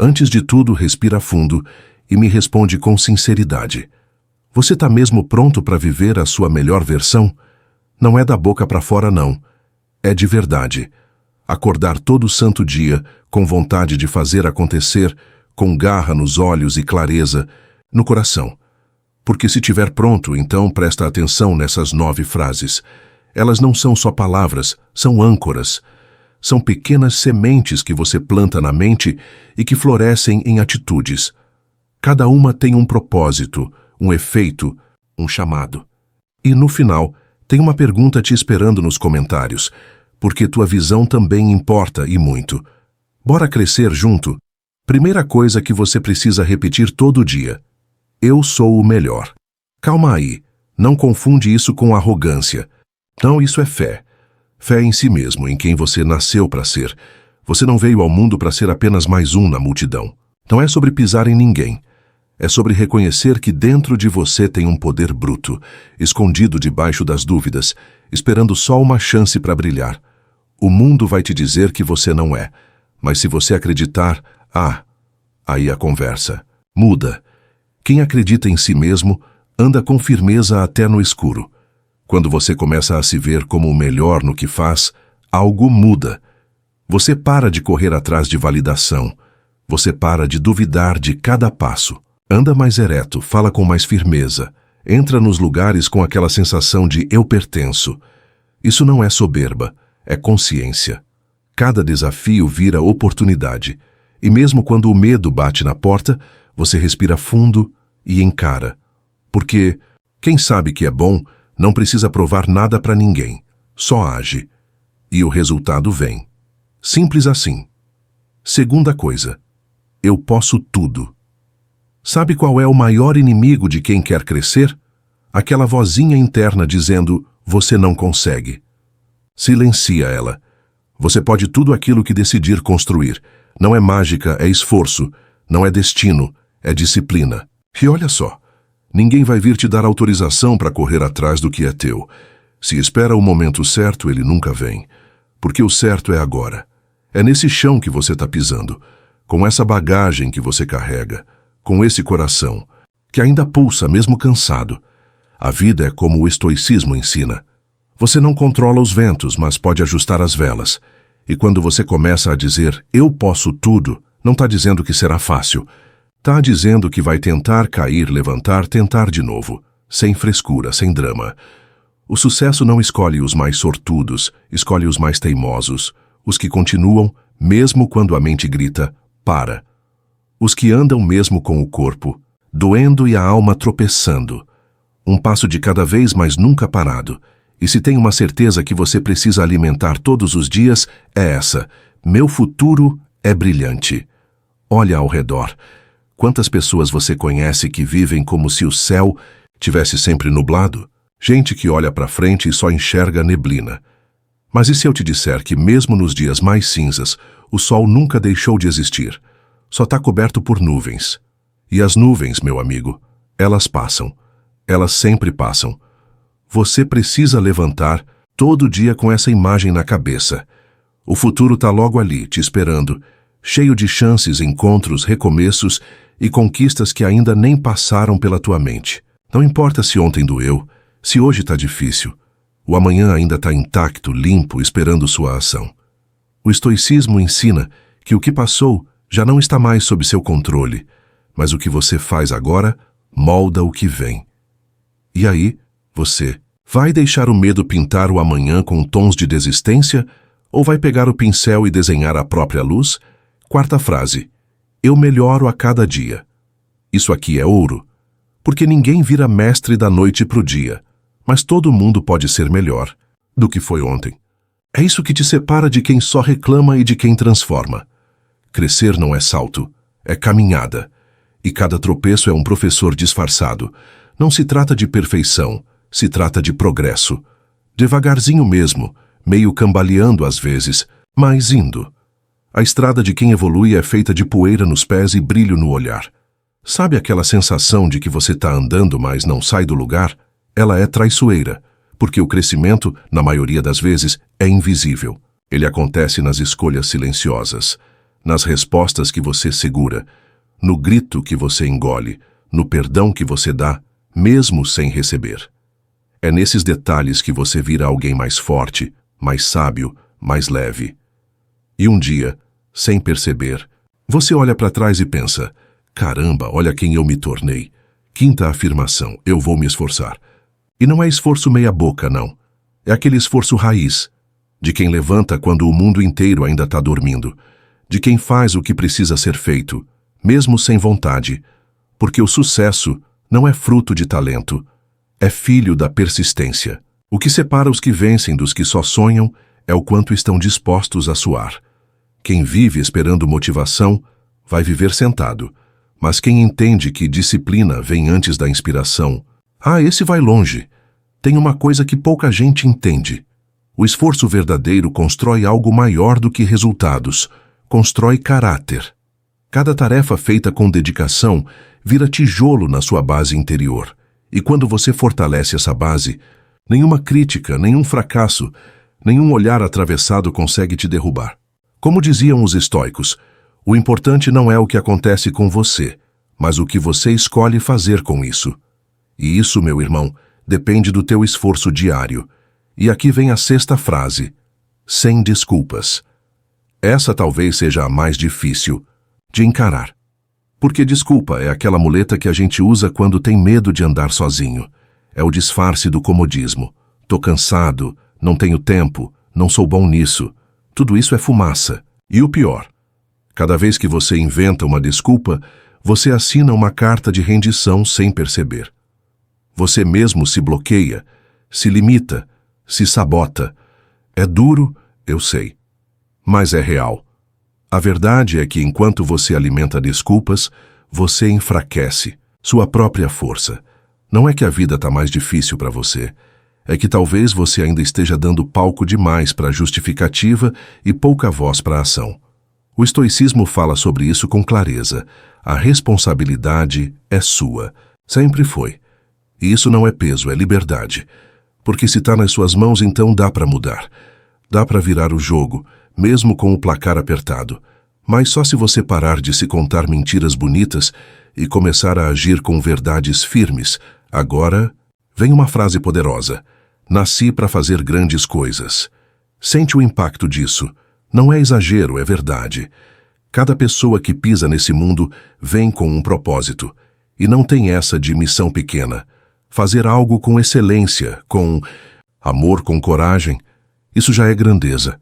Antes de tudo, respira fundo e me responde com sinceridade. Você está mesmo pronto para viver a sua melhor versão? Não é da boca para fora, não. É de verdade. Acordar todo santo dia com vontade de fazer acontecer, com garra nos olhos e clareza no coração. Porque se tiver pronto, então presta atenção nessas 9 frases. Elas não são só palavras, são âncoras. São pequenas sementes que você planta na mente e que florescem em atitudes. Cada uma tem um propósito, um efeito, um chamado. E no final, tem uma pergunta te esperando nos comentários, porque tua visão também importa e muito. Bora crescer junto? Primeira coisa que você precisa repetir todo dia. Eu sou o melhor. Calma aí, não confunde isso com arrogância. Não, isso é fé. Fé em si mesmo, em quem você nasceu para ser. Você não veio ao mundo para ser apenas mais um na multidão. Não é sobre pisar em ninguém. É sobre reconhecer que dentro de você tem um poder bruto, escondido debaixo das dúvidas, esperando só uma chance para brilhar. O mundo vai te dizer que você não é, mas se você acreditar, aí a conversa muda. Quem acredita em si mesmo anda com firmeza até no escuro. Quando você começa a se ver como o melhor no que faz, algo muda. Você para de correr atrás de validação. Você para de duvidar de cada passo. Anda mais ereto, fala com mais firmeza. Entra nos lugares com aquela sensação de eu pertenço. Isso não é soberba, é consciência. Cada desafio vira oportunidade. E mesmo quando o medo bate na porta, você respira fundo e encara. Porque quem sabe que é bom não precisa provar nada para ninguém, só age. E o resultado vem. Simples assim. Segunda coisa, eu posso tudo. Sabe qual é o maior inimigo de quem quer crescer? Aquela vozinha interna dizendo, você não consegue. Silencia ela. Você pode tudo aquilo que decidir construir. Não é mágica, é esforço. Não é destino, é disciplina. E olha só, ninguém vai vir te dar autorização para correr atrás do que é teu. Se espera o momento certo, ele nunca vem. Porque o certo é agora. É nesse chão que você está pisando, com essa bagagem que você carrega, com esse coração, que ainda pulsa mesmo cansado. A vida é como o estoicismo ensina. Você não controla os ventos, mas pode ajustar as velas. E quando você começa a dizer, eu posso tudo, não está dizendo que será fácil. Está dizendo que vai tentar cair, levantar, tentar de novo. Sem frescura, sem drama. O sucesso não escolhe os mais sortudos, escolhe os mais teimosos. Os que continuam, mesmo quando a mente grita, para. Os que andam mesmo com o corpo, doendo e a alma tropeçando. Um passo de cada vez, mas nunca parado. E se tem uma certeza que você precisa alimentar todos os dias, é essa. Meu futuro é brilhante. Olha ao redor. Quantas pessoas você conhece que vivem como se o céu tivesse sempre nublado? Gente que olha para frente e só enxerga neblina. Mas e se eu te disser que mesmo nos dias mais cinzas, o sol nunca deixou de existir? Só está coberto por nuvens. E as nuvens, meu amigo, elas passam. Elas sempre passam. Você precisa levantar todo dia com essa imagem na cabeça. O futuro está logo ali, te esperando, cheio de chances, encontros, recomeços e conquistas que ainda nem passaram pela tua mente. Não importa se ontem doeu, se hoje está difícil. O amanhã ainda está intacto, limpo, esperando sua ação. O estoicismo ensina que o que passou já não está mais sob seu controle, mas o que você faz agora molda o que vem. E aí, você vai deixar o medo pintar o amanhã com tons de desistência ou vai pegar o pincel e desenhar a própria luz? Quarta frase. Eu melhoro a cada dia. Isso aqui é ouro, porque ninguém vira mestre da noite pro dia, mas todo mundo pode ser melhor do que foi ontem. É isso que te separa de quem só reclama e de quem transforma. Crescer não é salto, é caminhada. E cada tropeço é um professor disfarçado. Não se trata de perfeição, se trata de progresso. Devagarzinho mesmo, meio cambaleando às vezes, mas indo. A estrada de quem evolui é feita de poeira nos pés e brilho no olhar. Sabe aquela sensação de que você está andando, mas não sai do lugar? Ela é traiçoeira, porque o crescimento, na maioria das vezes, é invisível. Ele acontece nas escolhas silenciosas, nas respostas que você segura, no grito que você engole, no perdão que você dá, mesmo sem receber. É nesses detalhes que você vira alguém mais forte, mais sábio, mais leve. E um dia, sem perceber, você olha para trás e pensa: caramba, olha quem eu me tornei. Quinta afirmação: eu vou me esforçar. E não é esforço meia boca, não. É aquele esforço raiz, de quem levanta quando o mundo inteiro ainda está dormindo, de quem faz o que precisa ser feito, mesmo sem vontade, porque o sucesso não é fruto de talento, é filho da persistência. O que separa os que vencem dos que só sonham é o quanto estão dispostos a suar. Quem vive esperando motivação vai viver sentado, mas quem entende que disciplina vem antes da inspiração, esse vai longe. Tem uma coisa que pouca gente entende. O esforço verdadeiro constrói algo maior do que resultados, constrói caráter. Cada tarefa feita com dedicação vira tijolo na sua base interior. E quando você fortalece essa base, nenhuma crítica, nenhum fracasso, nenhum olhar atravessado consegue te derrubar. Como diziam os estoicos, o importante não é o que acontece com você, mas o que você escolhe fazer com isso. E isso, meu irmão, depende do teu esforço diário. E aqui vem a sexta frase: sem desculpas. Essa talvez seja a mais difícil de encarar. Porque desculpa é aquela muleta que a gente usa quando tem medo de andar sozinho. É o disfarce do comodismo. Tô cansado, não tenho tempo, não sou bom nisso. Tudo isso é fumaça. E o pior, cada vez que você inventa uma desculpa, você assina uma carta de rendição sem perceber. Você mesmo se bloqueia, se limita, se sabota. É duro, eu sei, mas é real. A verdade é que enquanto você alimenta desculpas, você enfraquece sua própria força. Não é que a vida está mais difícil para você, é que talvez você ainda esteja dando palco demais para a justificativa e pouca voz para a ação. O estoicismo fala sobre isso com clareza. A responsabilidade é sua. Sempre foi. E isso não é peso, é liberdade. Porque se está nas suas mãos, então dá para mudar. Dá para virar o jogo, mesmo com o placar apertado. Mas só se você parar de se contar mentiras bonitas e começar a agir com verdades firmes. Agora, vem uma frase poderosa. Nasci para fazer grandes coisas. Sente o impacto disso. Não é exagero, é verdade. Cada pessoa que pisa nesse mundo vem com um propósito. E não tem essa de missão pequena. Fazer algo com excelência, com amor, com coragem, isso já é grandeza.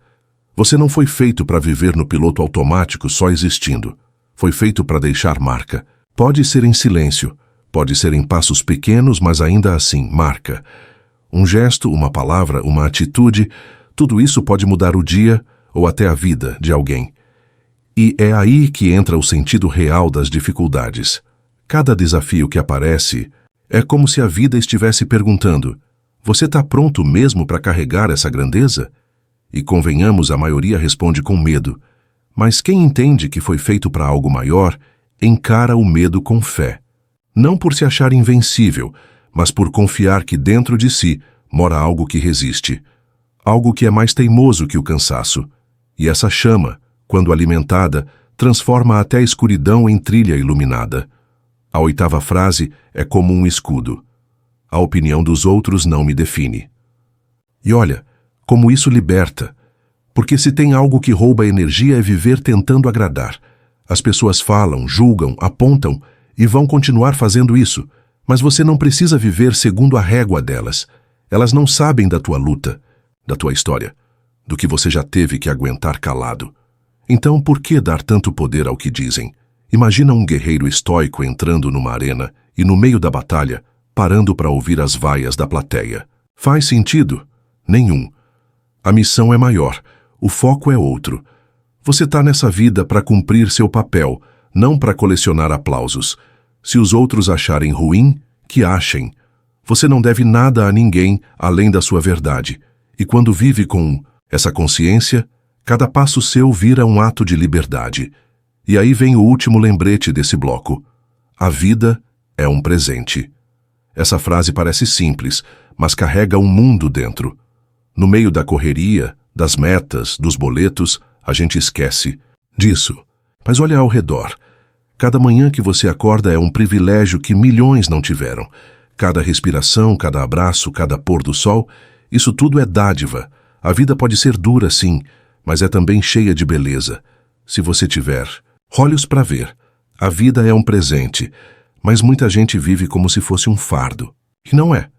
Você não foi feito para viver no piloto automático só existindo. Foi feito para deixar marca. Pode ser em silêncio, pode ser em passos pequenos, mas ainda assim, marca. Um gesto, uma palavra, uma atitude, tudo isso pode mudar o dia ou até a vida de alguém. E é aí que entra o sentido real das dificuldades. Cada desafio que aparece é como se a vida estivesse perguntando: você está pronto mesmo para carregar essa grandeza? E convenhamos, a maioria responde com medo. Mas quem entende que foi feito para algo maior, encara o medo com fé. Não por se achar invencível, mas por confiar que dentro de si mora algo que resiste. Algo que é mais teimoso que o cansaço. E essa chama, quando alimentada, transforma até a escuridão em trilha iluminada. A oitava frase é como um escudo. A opinião dos outros não me define. E olha, como isso liberta. Porque se tem algo que rouba energia é viver tentando agradar. As pessoas falam, julgam, apontam e vão continuar fazendo isso. Mas você não precisa viver segundo a régua delas. Elas não sabem da tua luta, da tua história, do que você já teve que aguentar calado. Então, por que dar tanto poder ao que dizem? Imagina um guerreiro estoico entrando numa arena e, no meio da batalha, parando para ouvir as vaias da plateia. Faz sentido? Nenhum. A missão é maior, o foco é outro. Você está nessa vida para cumprir seu papel, não para colecionar aplausos. Se os outros acharem ruim, que achem. Você não deve nada a ninguém além da sua verdade. E quando vive com essa consciência, cada passo seu vira um ato de liberdade. E aí vem o último lembrete desse bloco. A vida é um presente. Essa frase parece simples, mas carrega um mundo dentro. No meio da correria, das metas, dos boletos, a gente esquece disso. Mas olha ao redor. Cada manhã que você acorda é um privilégio que milhões não tiveram. Cada respiração, cada abraço, cada pôr do sol, isso tudo é dádiva. A vida pode ser dura, sim, mas é também cheia de beleza. Se você tiver olhos para ver, a vida é um presente, mas muita gente vive como se fosse um fardo. E não é.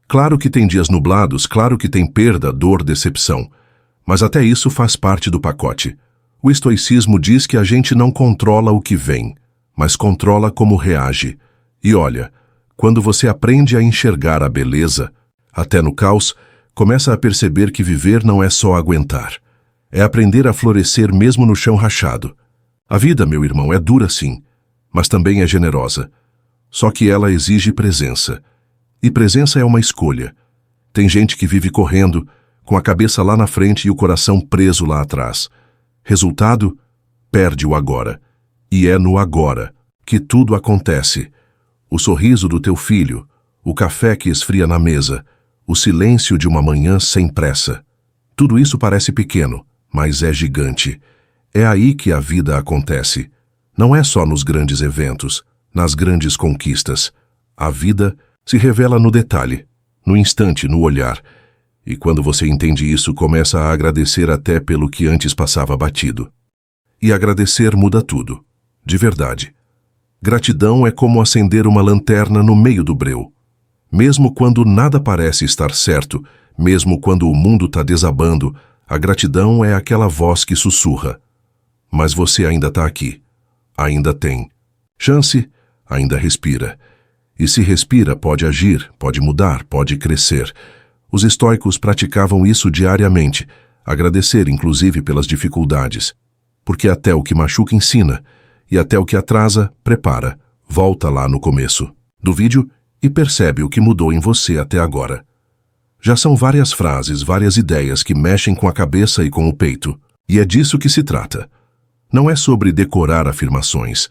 Claro que tem dias nublados, claro que tem perda, dor, decepção. Mas até isso faz parte do pacote. O estoicismo diz que a gente não controla o que vem, mas controla como reage. E olha, quando você aprende a enxergar a beleza, até no caos, começa a perceber que viver não é só aguentar. É aprender a florescer mesmo no chão rachado. A vida, meu irmão, é dura sim, mas também é generosa. Só que ela exige presença. E presença é uma escolha. Tem gente que vive correndo, com a cabeça lá na frente e o coração preso lá atrás. Resultado? Perde o agora. E é no agora que tudo acontece. O sorriso do teu filho, o café que esfria na mesa, o silêncio de uma manhã sem pressa. Tudo isso parece pequeno, mas é gigante. É aí que a vida acontece. Não é só nos grandes eventos, nas grandes conquistas. A vida se revela no detalhe, no instante, no olhar. E quando você entende isso, começa a agradecer até pelo que antes passava batido. E agradecer muda tudo, de verdade. Gratidão é como acender uma lanterna no meio do breu. Mesmo quando nada parece estar certo, mesmo quando o mundo está desabando, a gratidão é aquela voz que sussurra. Mas você ainda está aqui. Ainda tem chance, ainda respira. E se respira, pode agir, pode mudar, pode crescer. Os estoicos praticavam isso diariamente, agradecer inclusive pelas dificuldades. Porque até o que machuca ensina, e até o que atrasa, prepara. Volta lá no começo do vídeo e percebe o que mudou em você até agora. Já são várias frases, várias ideias que mexem com a cabeça e com o peito. E é disso que se trata. Não é sobre decorar afirmações.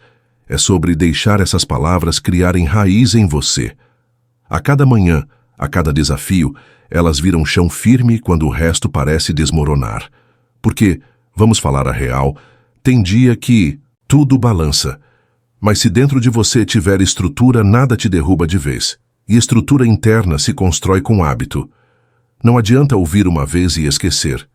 É sobre deixar essas palavras criarem raiz em você. A cada manhã, a cada desafio, elas viram chão firme quando o resto parece desmoronar. Porque, vamos falar a real, tem dia que tudo balança. Mas se dentro de você tiver estrutura, nada te derruba de vez. E estrutura interna se constrói com hábito. Não adianta ouvir uma vez e esquecer.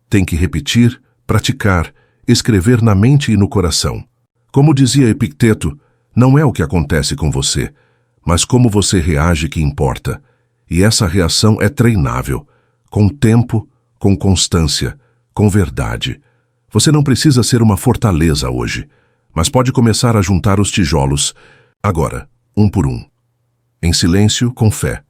Tem que repetir, praticar, escrever na mente e no coração. Como dizia Epicteto, não é o que acontece com você, mas como você reage que importa. E essa reação é treinável, com tempo, com constância, com verdade. Você não precisa ser uma fortaleza hoje, mas pode começar a juntar os tijolos, agora, um por um. Em silêncio, com fé.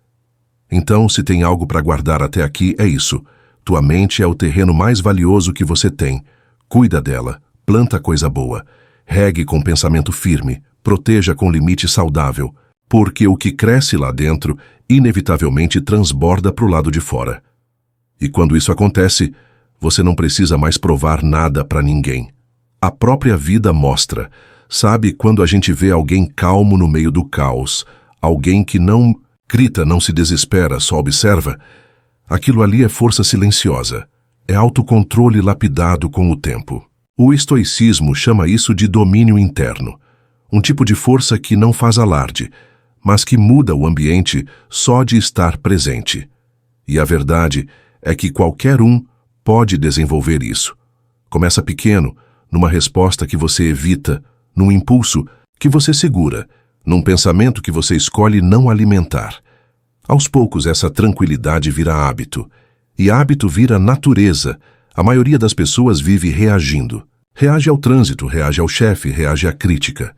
Então, se tem algo para guardar até aqui, é isso. Tua mente é o terreno mais valioso que você tem. Cuida dela, planta coisa boa. Regue com pensamento firme, proteja com limite saudável, porque o que cresce lá dentro, inevitavelmente transborda para o lado de fora. E quando isso acontece, você não precisa mais provar nada para ninguém. A própria vida mostra. Sabe quando a gente vê alguém calmo no meio do caos, alguém que não grita, não se desespera, só observa? Aquilo ali é força silenciosa. É autocontrole lapidado com o tempo. O estoicismo chama isso de domínio interno. Um tipo de força que não faz alarde, mas que muda o ambiente só de estar presente. E a verdade é que qualquer um pode desenvolver isso. Começa pequeno, numa resposta que você evita, num impulso que você segura, num pensamento que você escolhe não alimentar. Aos poucos, essa tranquilidade vira hábito. E hábito vira natureza. A maioria das pessoas vive reagindo. Reage ao trânsito, reage ao chefe, reage à crítica.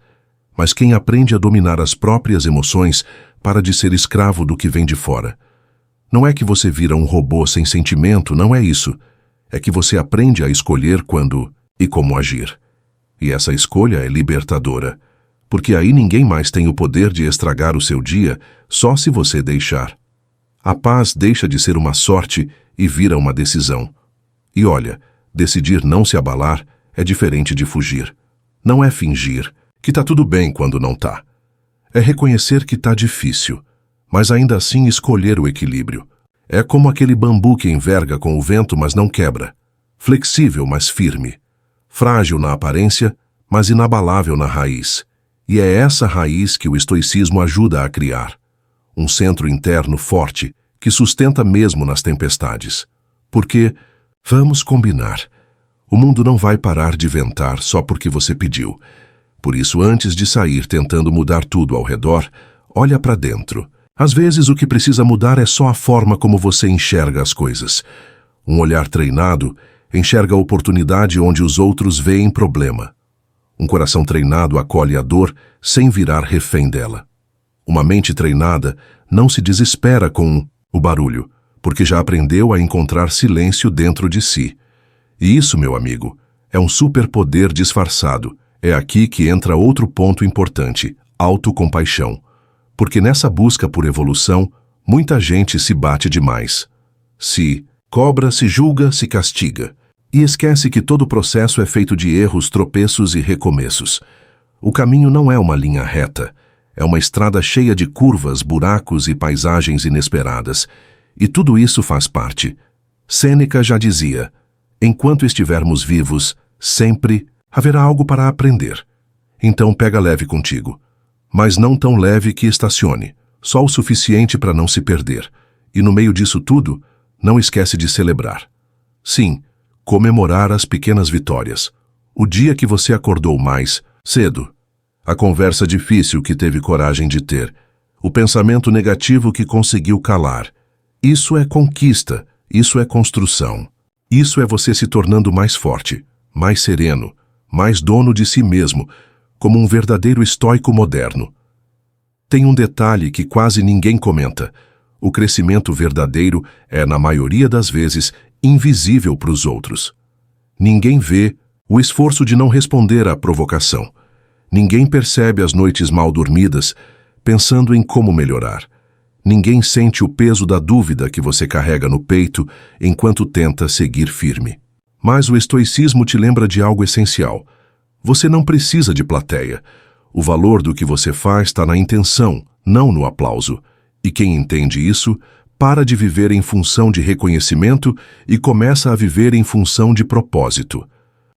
Mas quem aprende a dominar as próprias emoções para de ser escravo do que vem de fora. Não é que você vira um robô sem sentimento, não é isso. É que você aprende a escolher quando e como agir. E essa escolha é libertadora. Porque aí ninguém mais tem o poder de estragar o seu dia, só se você deixar. A paz deixa de ser uma sorte e vira uma decisão. E olha, decidir não se abalar é diferente de fugir. Não é fingir que tá tudo bem quando não tá. É reconhecer que tá difícil, mas ainda assim escolher o equilíbrio. É como aquele bambu que enverga com o vento, mas não quebra. Flexível, mas firme. Frágil na aparência, mas inabalável na raiz. E é essa raiz que o estoicismo ajuda a criar. Um centro interno forte que sustenta mesmo nas tempestades. Porque, vamos combinar, o mundo não vai parar de ventar só porque você pediu. Por isso, antes de sair tentando mudar tudo ao redor, olha para dentro. Às vezes o que precisa mudar é só a forma como você enxerga as coisas. Um olhar treinado enxerga a oportunidade onde os outros veem problema. Um coração treinado acolhe a dor sem virar refém dela. Uma mente treinada não se desespera com o barulho, porque já aprendeu a encontrar silêncio dentro de si. E isso, meu amigo, é um superpoder disfarçado. É aqui que entra outro ponto importante, autocompaixão. Porque nessa busca por evolução, muita gente se bate demais. Se cobra, se julga, se castiga. E esquece que todo o processo é feito de erros, tropeços e recomeços. O caminho não é uma linha reta. É uma estrada cheia de curvas, buracos e paisagens inesperadas. E tudo isso faz parte. Sêneca já dizia, enquanto estivermos vivos, sempre haverá algo para aprender. Então pega leve contigo. Mas não tão leve que estacione, só o suficiente para não se perder. E no meio disso tudo, não esquece de celebrar. Sim, comemorar as pequenas vitórias. O dia que você acordou mais cedo. A conversa difícil que teve coragem de ter. O pensamento negativo que conseguiu calar. Isso é conquista, isso é construção. Isso é você se tornando mais forte, mais sereno, mais dono de si mesmo, como um verdadeiro estoico moderno. Tem um detalhe que quase ninguém comenta. O crescimento verdadeiro é, na maioria das vezes, invisível para os outros. Ninguém vê o esforço de não responder à provocação. Ninguém percebe as noites mal dormidas, pensando em como melhorar. Ninguém sente o peso da dúvida que você carrega no peito enquanto tenta seguir firme. Mas o estoicismo te lembra de algo essencial. Você não precisa de plateia. O valor do que você faz está na intenção, não no aplauso. E quem entende isso, para de viver em função de reconhecimento e começa a viver em função de propósito.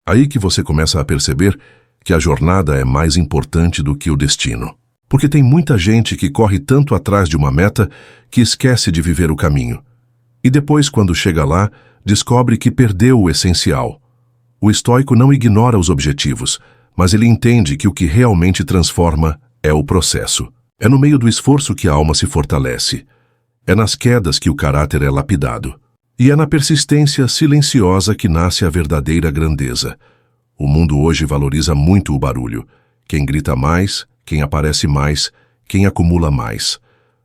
Aí que você começa a perceber que a jornada é mais importante do que o destino. Porque tem muita gente que corre tanto atrás de uma meta que esquece de viver o caminho. E depois, quando chega lá, descobre que perdeu o essencial. O estoico não ignora os objetivos, mas ele entende que o que realmente transforma é o processo. É no meio do esforço que a alma se fortalece. É nas quedas que o caráter é lapidado. E é na persistência silenciosa que nasce a verdadeira grandeza. O mundo hoje valoriza muito o barulho. Quem grita mais, quem aparece mais, quem acumula mais.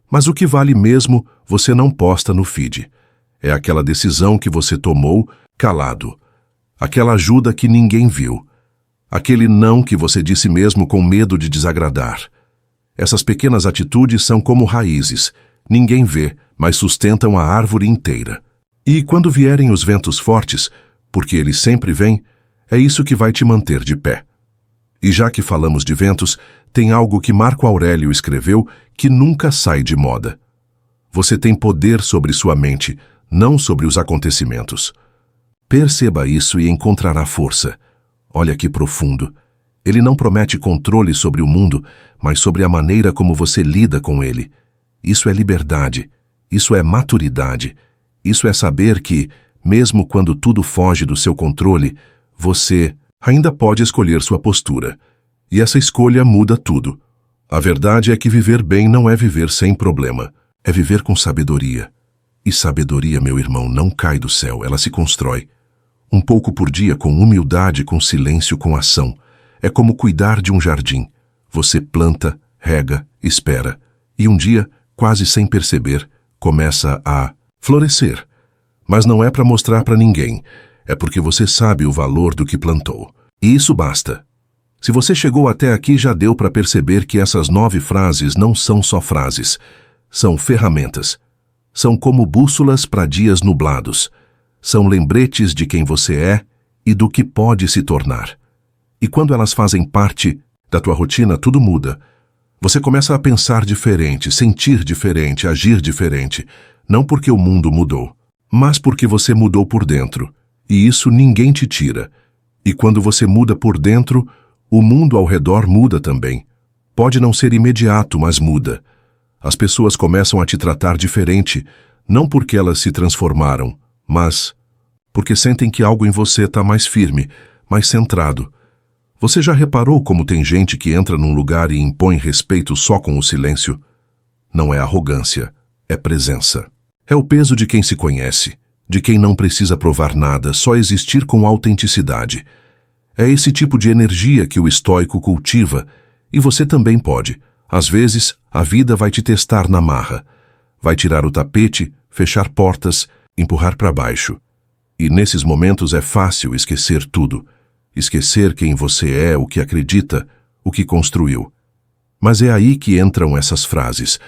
Mas o que vale mesmo, você não posta no feed. É aquela decisão que você tomou calado. Aquela ajuda que ninguém viu. Aquele não que você disse mesmo com medo de desagradar. Essas pequenas atitudes são como raízes. Ninguém vê, mas sustentam a árvore inteira. E quando vierem os ventos fortes, porque eles sempre vêm, é isso que vai te manter de pé. E já que falamos de ventos, tem algo que Marco Aurélio escreveu que nunca sai de moda. Você tem poder sobre sua mente, não sobre os acontecimentos. Perceba isso e encontrará força. Olha que profundo. Ele não promete controle sobre o mundo, mas sobre a maneira como você lida com ele. Isso é liberdade. Isso é maturidade. Isso é saber que, mesmo quando tudo foge do seu controle, você ainda pode escolher sua postura. E essa escolha muda tudo. A verdade é que viver bem não é viver sem problema. É viver com sabedoria. E sabedoria, meu irmão, não cai do céu, ela se constrói. Um pouco por dia, com humildade, com silêncio, com ação. É como cuidar de um jardim. Você planta, rega, espera. E um dia, quase sem perceber, começa a florescer. Mas não é para mostrar para ninguém. É porque você sabe o valor do que plantou. E isso basta. Se você chegou até aqui, já deu para perceber que essas 9 frases não são só frases. São ferramentas. São como bússolas para dias nublados. São lembretes de quem você é e do que pode se tornar. E quando elas fazem parte da tua rotina, tudo muda. Você começa a pensar diferente, sentir diferente, agir diferente. Não porque o mundo mudou, mas porque você mudou por dentro. E isso ninguém te tira. E quando você muda por dentro, O mundo ao redor muda também. Pode não ser imediato, mas muda. As pessoas começam a te tratar diferente, não porque elas se transformaram, mas porque sentem que algo em você está mais firme, mais centrado. Você já reparou como tem gente que entra num lugar e impõe respeito só com o silêncio? Não é arrogância, é presença. É o peso de quem se conhece, de quem não precisa provar nada, só existir com autenticidade. É esse tipo de energia que o estoico cultiva, e você também pode. Às vezes, a vida vai te testar na marra. Vai tirar o tapete, fechar portas, empurrar para baixo. E nesses momentos é fácil esquecer tudo. Esquecer quem você é, o que acredita, o que construiu. Mas é aí que entram essas frases,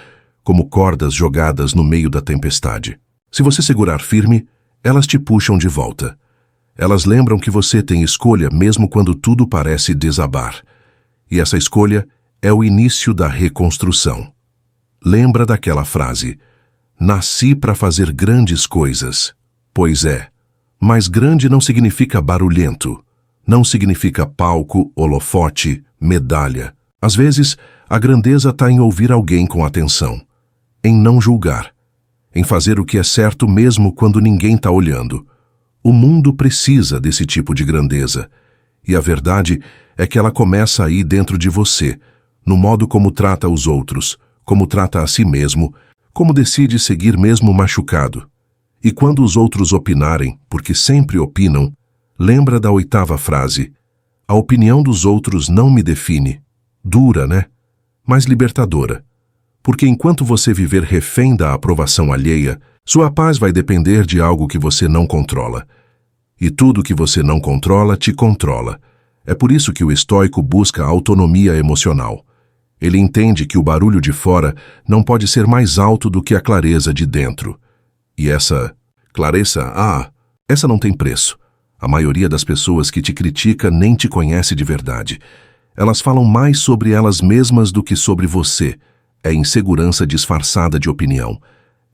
como cordas jogadas no meio da tempestade. Se você segurar firme, elas te puxam de volta. Elas lembram que você tem escolha mesmo quando tudo parece desabar. E essa escolha é o início da reconstrução. Lembra daquela frase: nasci para fazer grandes coisas. Pois é, mas grande não significa barulhento. Não significa palco, holofote, medalha. Às vezes, a grandeza está em ouvir alguém com atenção, em não julgar, em fazer o que é certo mesmo quando ninguém está olhando. O mundo precisa desse tipo de grandeza. E a verdade é que ela começa aí dentro de você, no modo como trata os outros, como trata a si mesmo, como decide seguir mesmo machucado. E quando os outros opinarem, porque sempre opinam, lembra da 8ª frase: a opinião dos outros não me define. Dura, né? Mas libertadora. Porque enquanto você viver refém da aprovação alheia, sua paz vai depender de algo que você não controla. E tudo que você não controla, te controla. É por isso que o estoico busca a autonomia emocional. Ele entende que o barulho de fora não pode ser mais alto do que a clareza de dentro. E essa clareza, essa não tem preço. A maioria das pessoas que te critica nem te conhece de verdade. Elas falam mais sobre elas mesmas do que sobre você. É insegurança disfarçada de opinião.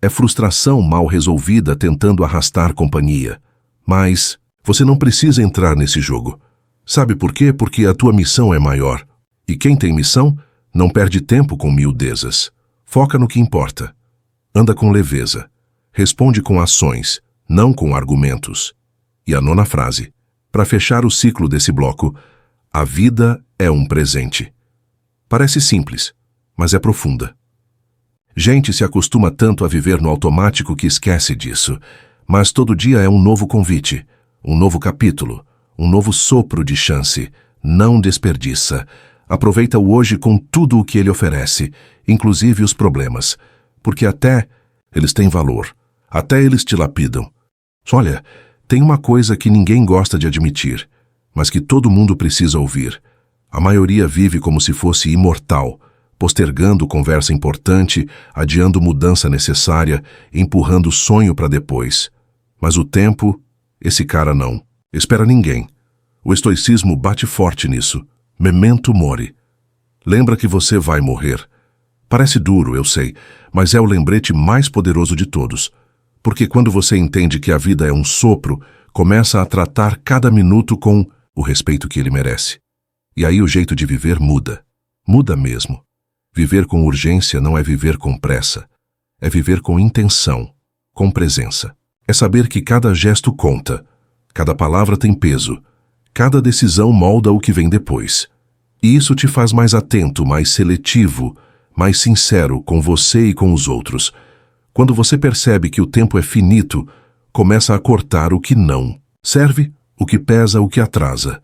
É frustração mal resolvida tentando arrastar companhia. Mas você não precisa entrar nesse jogo. Sabe por quê? Porque a tua missão é maior. E quem tem missão não perde tempo com miudezas. Foca no que importa. Anda com leveza. Responde com ações, não com argumentos. E a 9ª frase, para fechar o ciclo desse bloco: a vida é um presente. Parece simples, mas é profunda. Gente se acostuma tanto a viver no automático que esquece disso. Mas todo dia é um novo convite, um novo capítulo, um novo sopro de chance. Não desperdiça. Aproveita o hoje com tudo o que ele oferece, inclusive os problemas, porque até eles têm valor, até eles te lapidam. Olha, tem uma coisa que ninguém gosta de admitir, mas que todo mundo precisa ouvir. A maioria vive como se fosse imortal, postergando conversa importante, adiando mudança necessária, empurrando sonho para depois. Mas o tempo, esse cara não. Espera ninguém. O estoicismo bate forte nisso. Memento mori. Lembra que você vai morrer. Parece duro, eu sei, mas é o lembrete mais poderoso de todos. Porque quando você entende que a vida é um sopro, começa a tratar cada minuto com o respeito que ele merece. E aí o jeito de viver muda. Muda mesmo. Viver com urgência não é viver com pressa. É viver com intenção, com presença. É saber que cada gesto conta, cada palavra tem peso, cada decisão molda o que vem depois. E isso te faz mais atento, mais seletivo, mais sincero com você e com os outros. Quando você percebe que o tempo é finito, começa a cortar o que não serve, o que pesa, o que atrasa.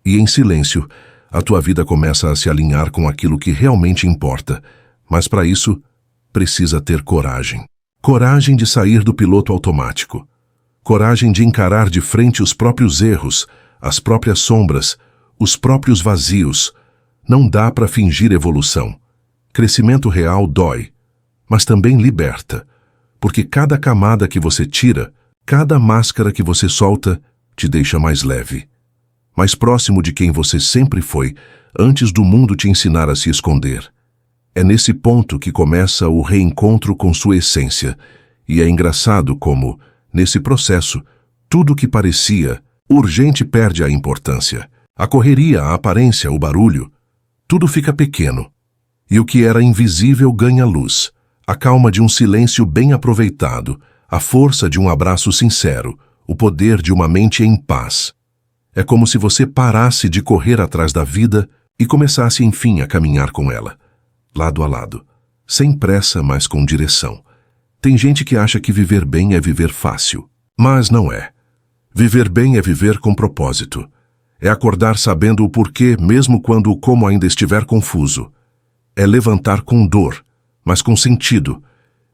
E em silêncio, a tua vida começa a se alinhar com aquilo que realmente importa. Mas para isso, precisa ter coragem. Coragem de sair do piloto automático. Coragem de encarar de frente os próprios erros, as próprias sombras, os próprios vazios. Não dá para fingir evolução. Crescimento real dói, mas também liberta. Porque cada camada que você tira, cada máscara que você solta, te deixa mais leve. Mais próximo de quem você sempre foi, antes do mundo te ensinar a se esconder. É nesse ponto que começa o reencontro com sua essência. E é engraçado como, nesse processo, tudo que parecia urgente perde a importância. A correria, a aparência, o barulho, tudo fica pequeno. E o que era invisível ganha luz. A calma de um silêncio bem aproveitado, a força de um abraço sincero, o poder de uma mente em paz. É como se você parasse de correr atrás da vida e começasse enfim a caminhar com ela, lado a lado, sem pressa, mas com direção. Tem gente que acha que viver bem é viver fácil, mas não é. Viver bem é viver com propósito. É acordar sabendo o porquê, mesmo quando o como ainda estiver confuso. É levantar com dor, mas com sentido.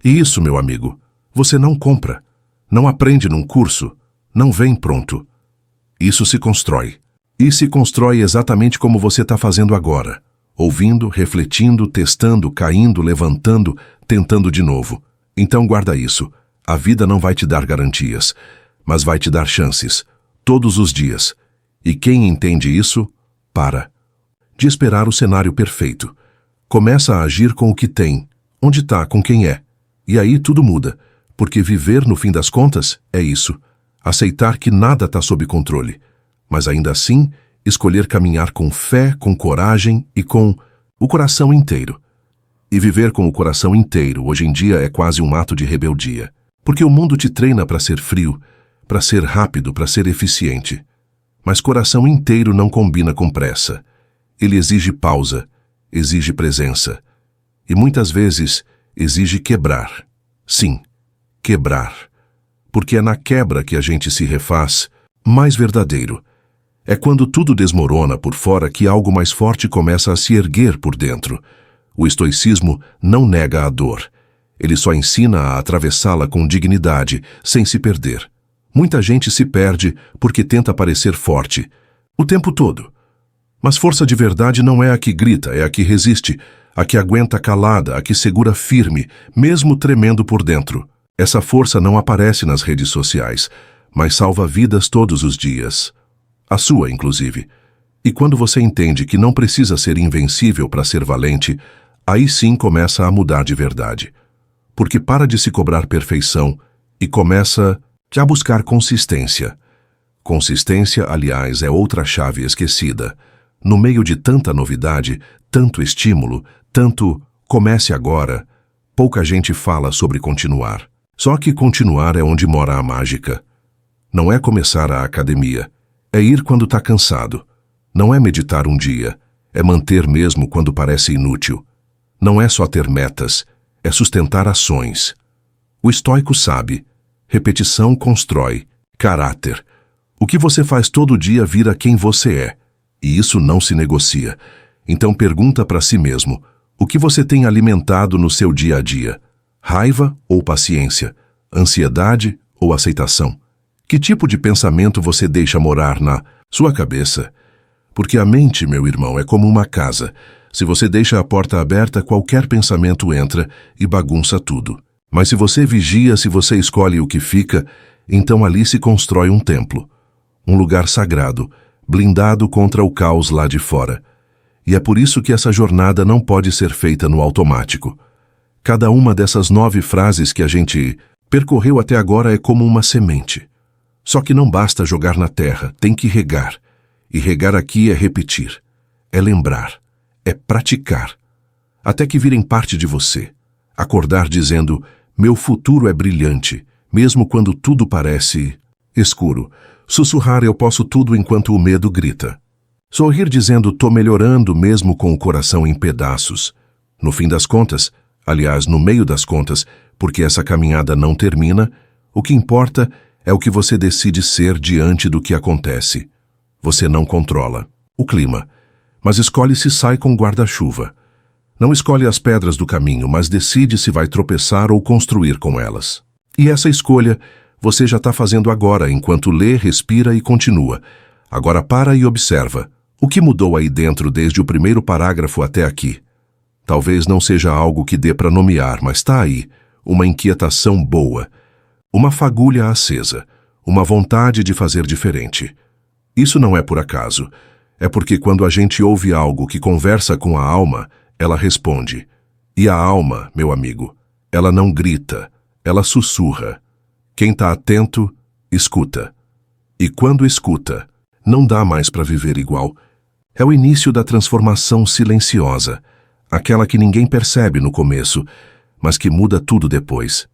E isso, meu amigo, você não compra, não aprende num curso, não vem pronto. Isso se constrói. E se constrói exatamente como você está fazendo agora. Ouvindo, refletindo, testando, caindo, levantando, tentando de novo. Então guarda isso. A vida não vai te dar garantias, mas vai te dar chances, todos os dias. E quem entende isso, para de esperar o cenário perfeito. Começa a agir com o que tem, onde está, com quem é. E aí tudo muda, porque viver, no fim das contas, é isso. Aceitar que nada está sob controle, mas ainda assim, escolher caminhar com fé, com coragem e com o coração inteiro. E viver com o coração inteiro, hoje em dia, é quase um ato de rebeldia. Porque o mundo te treina para ser frio, para ser rápido, para ser eficiente. Mas coração inteiro não combina com pressa. Ele exige pausa, exige presença. E muitas vezes exige quebrar. Sim, quebrar. Porque é na quebra que a gente se refaz mais verdadeiro. É quando tudo desmorona por fora que algo mais forte começa a se erguer por dentro. O estoicismo não nega a dor. Ele só ensina a atravessá-la com dignidade, sem se perder. Muita gente se perde porque tenta parecer forte, o tempo todo. Mas força de verdade não é a que grita, é a que resiste, a que aguenta calada, a que segura firme, mesmo tremendo por dentro. Essa força não aparece nas redes sociais, mas salva vidas todos os dias. A sua, inclusive. E quando você entende que não precisa ser invencível para ser valente, aí sim começa a mudar de verdade. Porque para de se cobrar perfeição e começa a buscar consistência. Consistência, aliás, é outra chave esquecida. No meio de tanta novidade, tanto estímulo, tanto comece agora, pouca gente fala sobre continuar. Só que continuar é onde mora a mágica. Não é começar a academia, é ir quando está cansado. Não é meditar um dia, é manter mesmo quando parece inútil. Não é só ter metas, é sustentar ações. O estoico sabe, repetição constrói caráter. O que você faz todo dia vira quem você é, e isso não se negocia. Então pergunta para si mesmo, o que você tem alimentado no seu dia a dia? Raiva ou paciência? Ansiedade ou aceitação? Que tipo de pensamento você deixa morar na sua cabeça? Porque a mente, meu irmão, é como uma casa. Se você deixa a porta aberta, qualquer pensamento entra e bagunça tudo. Mas se você vigia, se você escolhe o que fica, então ali se constrói um templo. Um lugar sagrado, blindado contra o caos lá de fora. E é por isso que essa jornada não pode ser feita no automático. Cada uma dessas 9 frases que a gente percorreu até agora é como uma semente. Só que não basta jogar na terra, tem que regar. E regar aqui é repetir, é lembrar, é praticar, até que virem parte de você. Acordar dizendo, meu futuro é brilhante, mesmo quando tudo parece escuro. Sussurrar, eu posso tudo enquanto o medo grita. Sorrir dizendo, tô melhorando mesmo com o coração em pedaços. No fim das contas, aliás, no meio das contas, porque essa caminhada não termina, o que importa é o que você decide ser diante do que acontece. Você não controla o clima, mas escolhe se sai com guarda-chuva. Não escolhe as pedras do caminho, mas decide se vai tropeçar ou construir com elas. E essa escolha você já está fazendo agora, enquanto lê, respira e continua. Agora para e observa. O que mudou aí dentro desde o primeiro parágrafo até aqui? Talvez não seja algo que dê para nomear, mas está aí. Uma inquietação boa. Uma fagulha acesa. Uma vontade de fazer diferente. Isso não é por acaso. É porque quando a gente ouve algo que conversa com a alma, ela responde. E a alma, meu amigo, ela não grita, ela sussurra. Quem está atento, escuta. E quando escuta, Não dá mais para viver igual. É o início da transformação silenciosa, aquela que ninguém percebe no começo, mas que muda tudo depois.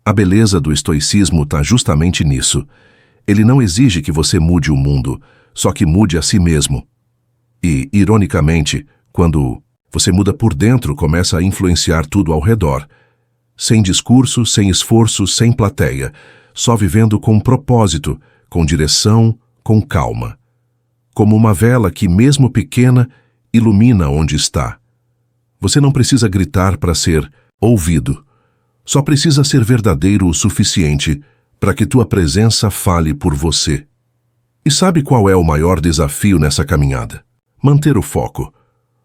A beleza do estoicismo está justamente nisso. Ele não exige que você mude o mundo, só que mude a si mesmo. E, ironicamente, quando você muda por dentro, começa a influenciar tudo ao redor. Sem discurso, sem esforço, sem plateia, só vivendo com propósito, com direção, com calma. Como uma vela que, mesmo pequena, ilumina onde está. Você não precisa gritar para ser ouvido. Só precisa ser verdadeiro o suficiente para que tua presença fale por você. E sabe qual é o maior desafio nessa caminhada? Manter o foco.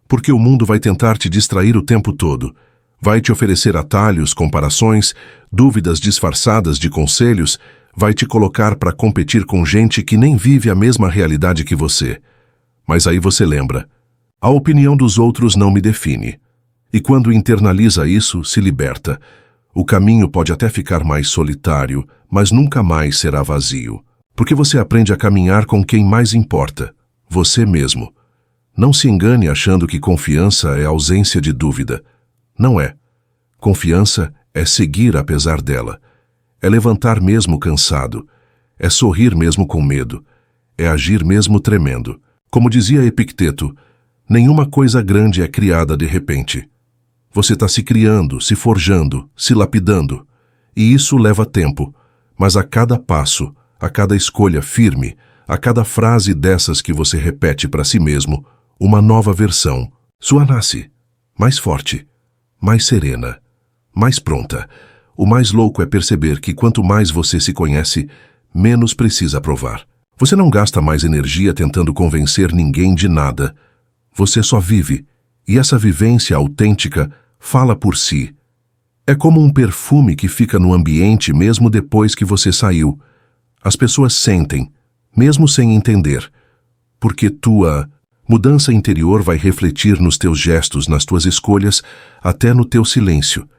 Porque o mundo vai tentar te distrair o tempo todo. Vai te oferecer atalhos, comparações, dúvidas disfarçadas de conselhos, vai te colocar para competir com gente que nem vive a mesma realidade que você. Mas aí você lembra, a opinião dos outros não me define. E quando internaliza isso, se liberta. O caminho pode até ficar mais solitário, mas nunca mais será vazio. Porque você aprende a caminhar com quem mais importa, você mesmo. Não se engane achando que confiança é ausência de dúvida. Não é. Confiança é seguir apesar dela. É levantar mesmo cansado. É sorrir mesmo com medo. É agir mesmo tremendo. Como dizia Epicteto, nenhuma coisa grande é criada de repente. Você está se criando, se forjando, se lapidando. E isso leva tempo. Mas a cada passo, a cada escolha firme, a cada frase dessas que você repete para si mesmo, uma nova versão, sua nasce, mais forte, mais serena, mais pronta. O mais louco é perceber que quanto mais você se conhece, menos precisa provar. Você não gasta mais energia tentando convencer ninguém de nada. Você só vive, e essa vivência autêntica fala por si. É como um perfume que fica no ambiente mesmo depois que você saiu. As pessoas sentem, mesmo sem entender, porque tua mudança interior vai refletir nos teus gestos, nas tuas escolhas, até no teu silêncio.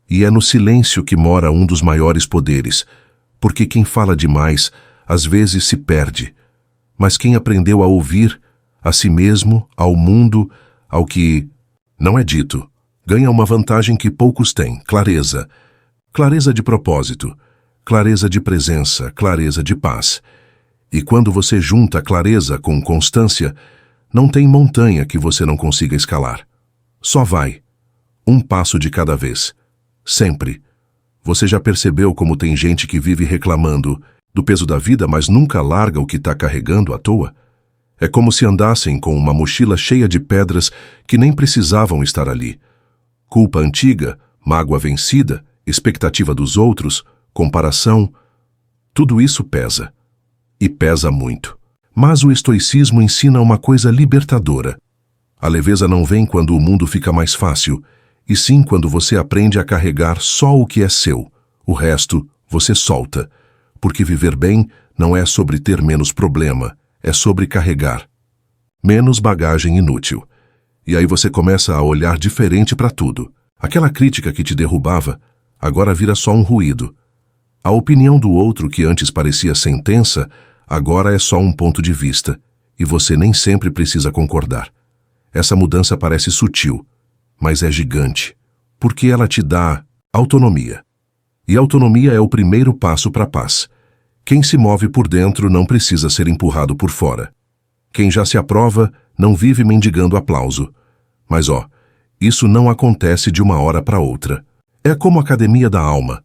E é no silêncio que mora um dos maiores poderes, porque quem fala demais, às vezes se perde. Mas quem aprendeu a ouvir, a si mesmo, ao mundo, ao que não é dito, ganha uma vantagem que poucos têm, clareza. Clareza de propósito, clareza de presença, clareza de paz. E quando você junta clareza com constância, não tem montanha que você não consiga escalar. Só vai. Um passo de cada vez. Sempre. Você já percebeu como tem gente que vive reclamando do peso da vida, mas nunca larga o que está carregando à toa? É como se andassem com uma mochila cheia de pedras que nem precisavam estar ali. Culpa antiga, mágoa vencida, expectativa dos outros, comparação. Tudo isso pesa. E pesa muito. Mas o estoicismo ensina uma coisa libertadora. A leveza não vem quando o mundo fica mais fácil, e sim quando você aprende a carregar só o que é seu. O resto você solta. Porque viver bem não é sobre ter menos problema, é sobre carregar menos bagagem inútil. E aí você começa a olhar diferente para tudo. Aquela crítica que te derrubava, agora vira só um ruído. A opinião do outro que antes parecia sentença, agora é só um ponto de vista, e você nem sempre precisa concordar. Essa mudança parece sutil, mas é gigante, porque ela te dá autonomia. E autonomia é o primeiro passo para a paz. Quem se move por dentro não precisa ser empurrado por fora. Quem já se aprova não vive mendigando aplauso. Mas isso não acontece de uma hora para outra. É como a academia da alma.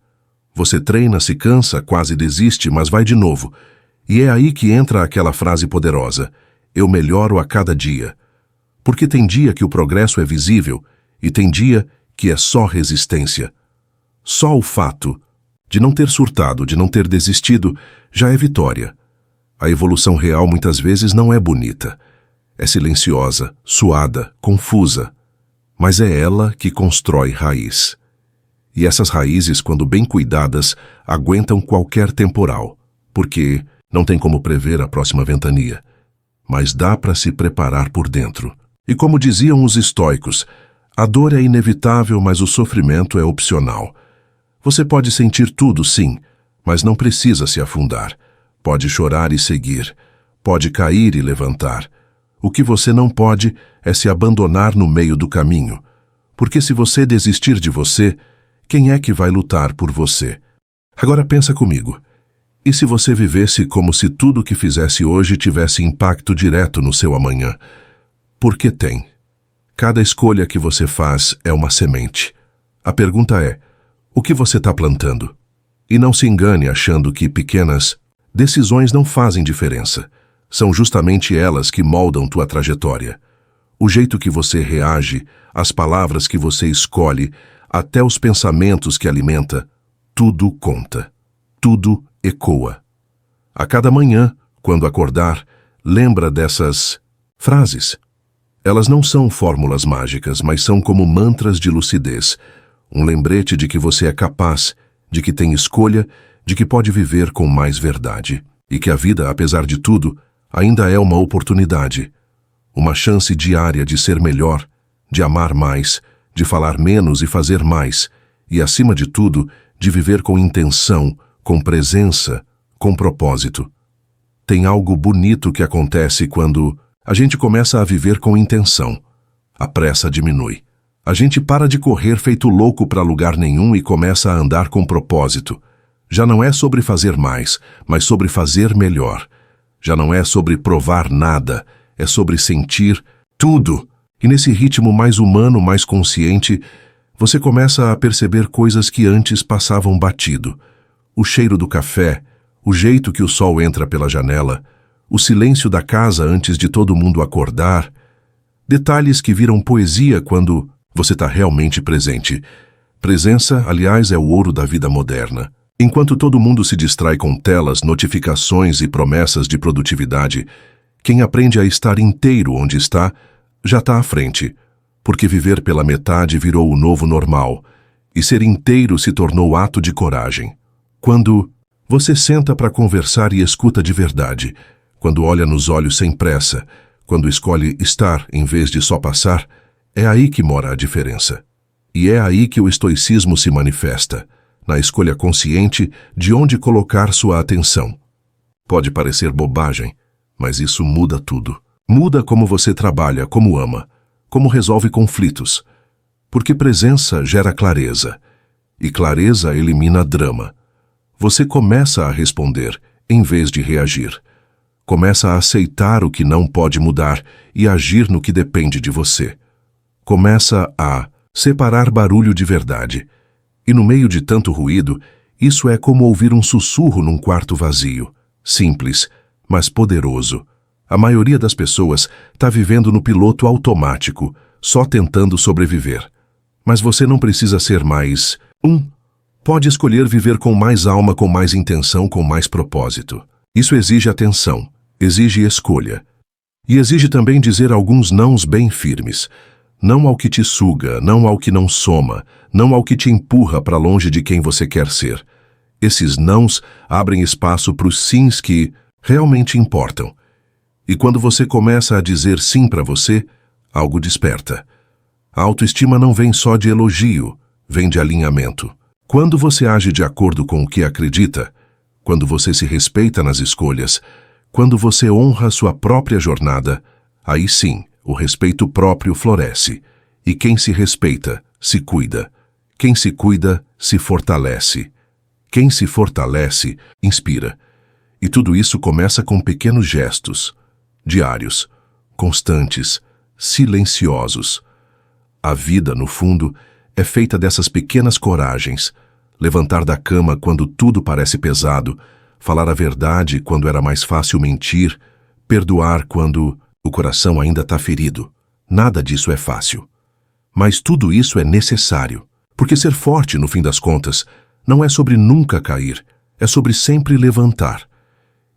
Você treina, se cansa, quase desiste, mas vai de novo. E é aí que entra aquela frase poderosa: eu melhoro a cada dia. Porque tem dia que o progresso é visível e tem dia que é só resistência. Só o fato de não ter surtado, de não ter desistido, já é vitória. A evolução real muitas vezes não é bonita. É silenciosa, suada, confusa. Mas é ela que constrói raiz. E essas raízes, quando bem cuidadas, aguentam qualquer temporal. Porque não tem como prever a próxima ventania. Mas dá para se preparar por dentro. E como diziam os estoicos, a dor é inevitável, mas o sofrimento é opcional. Você pode sentir tudo, sim, mas não precisa se afundar. Pode chorar e seguir. pode cair e levantar. O que você não pode é se abandonar no meio do caminho. Porque se você desistir de você, quem é que vai lutar por você? Agora pensa comigo. E se você vivesse como se tudo o que fizesse hoje tivesse impacto direto no seu amanhã? Porque tem. Cada escolha que você faz é uma semente. A pergunta é, o que você está plantando? E não se engane achando que pequenas decisões não fazem diferença. São justamente elas que moldam tua trajetória. O jeito que você reage, as palavras que você escolhe, até os pensamentos que alimenta, tudo conta. Tudo ecoa. A cada manhã, quando acordar, lembra dessas frases. Elas não são fórmulas mágicas, mas são como mantras de lucidez. Um lembrete de que você é capaz, de que tem escolha, de que pode viver com mais verdade. E que a vida, apesar de tudo, ainda é uma oportunidade. Uma chance diária de ser melhor, de amar mais, de falar menos e fazer mais. E, acima de tudo, de viver com intenção, com presença, com propósito. Tem algo bonito que acontece quando a gente começa a viver com intenção. A pressa diminui. A gente para de correr feito louco para lugar nenhum e começa a andar com propósito. Já não é sobre fazer mais, mas sobre fazer melhor. Já não é sobre provar nada, é sobre sentir tudo. E nesse ritmo mais humano, mais consciente, você começa a perceber coisas que antes passavam batido. O cheiro do café, o jeito que o sol entra pela janela, o silêncio da casa antes de todo mundo acordar. Detalhes que viram poesia quando você está realmente presente. Presença, aliás, é o ouro da vida moderna. Enquanto todo mundo se distrai com telas, notificações e promessas de produtividade, quem aprende a estar inteiro onde está, já está à frente, porque viver pela metade virou o novo normal, e ser inteiro se tornou ato de coragem. Quando você senta para conversar e escuta de verdade, quando olha nos olhos sem pressa, quando escolhe estar em vez de só passar, é aí que mora a diferença. E é aí que o estoicismo se manifesta, na escolha consciente de onde colocar sua atenção. Pode parecer bobagem, mas isso muda tudo. Muda como você trabalha, como ama, como resolve conflitos. Porque presença gera clareza, e clareza elimina drama. Você começa a responder, em vez de reagir. Começa a aceitar o que não pode mudar e agir no que depende de você. Começa a separar barulho de verdade. E no meio de tanto ruído, isso é como ouvir um sussurro num quarto vazio. Simples, mas poderoso. A maioria das pessoas está vivendo no piloto automático, só tentando sobreviver. Mas você não precisa ser mais Pode escolher viver com mais alma, com mais intenção, com mais propósito. Isso exige atenção, exige escolha. E exige também dizer alguns nãos bem firmes. Não ao que te suga, não ao que não soma, não ao que te empurra para longe de quem você quer ser. Esses nãos abrem espaço para os sims que realmente importam. E quando você começa a dizer sim para você, algo desperta. A autoestima não vem só de elogio, vem de alinhamento. Quando você age de acordo com o que acredita, quando você se respeita nas escolhas, quando você honra sua própria jornada, aí sim, o respeito próprio floresce. E quem se respeita, se cuida. Quem se cuida, se fortalece. Quem se fortalece, inspira. E tudo isso começa com pequenos gestos, diários, constantes, silenciosos. A vida, no fundo, é feita dessas pequenas coragens. Levantar da cama quando tudo parece pesado, falar a verdade quando era mais fácil mentir, perdoar quando o coração ainda está ferido. Nada disso é fácil. Mas tudo isso é necessário, porque ser forte, no fim das contas, não é sobre nunca cair, é sobre sempre levantar.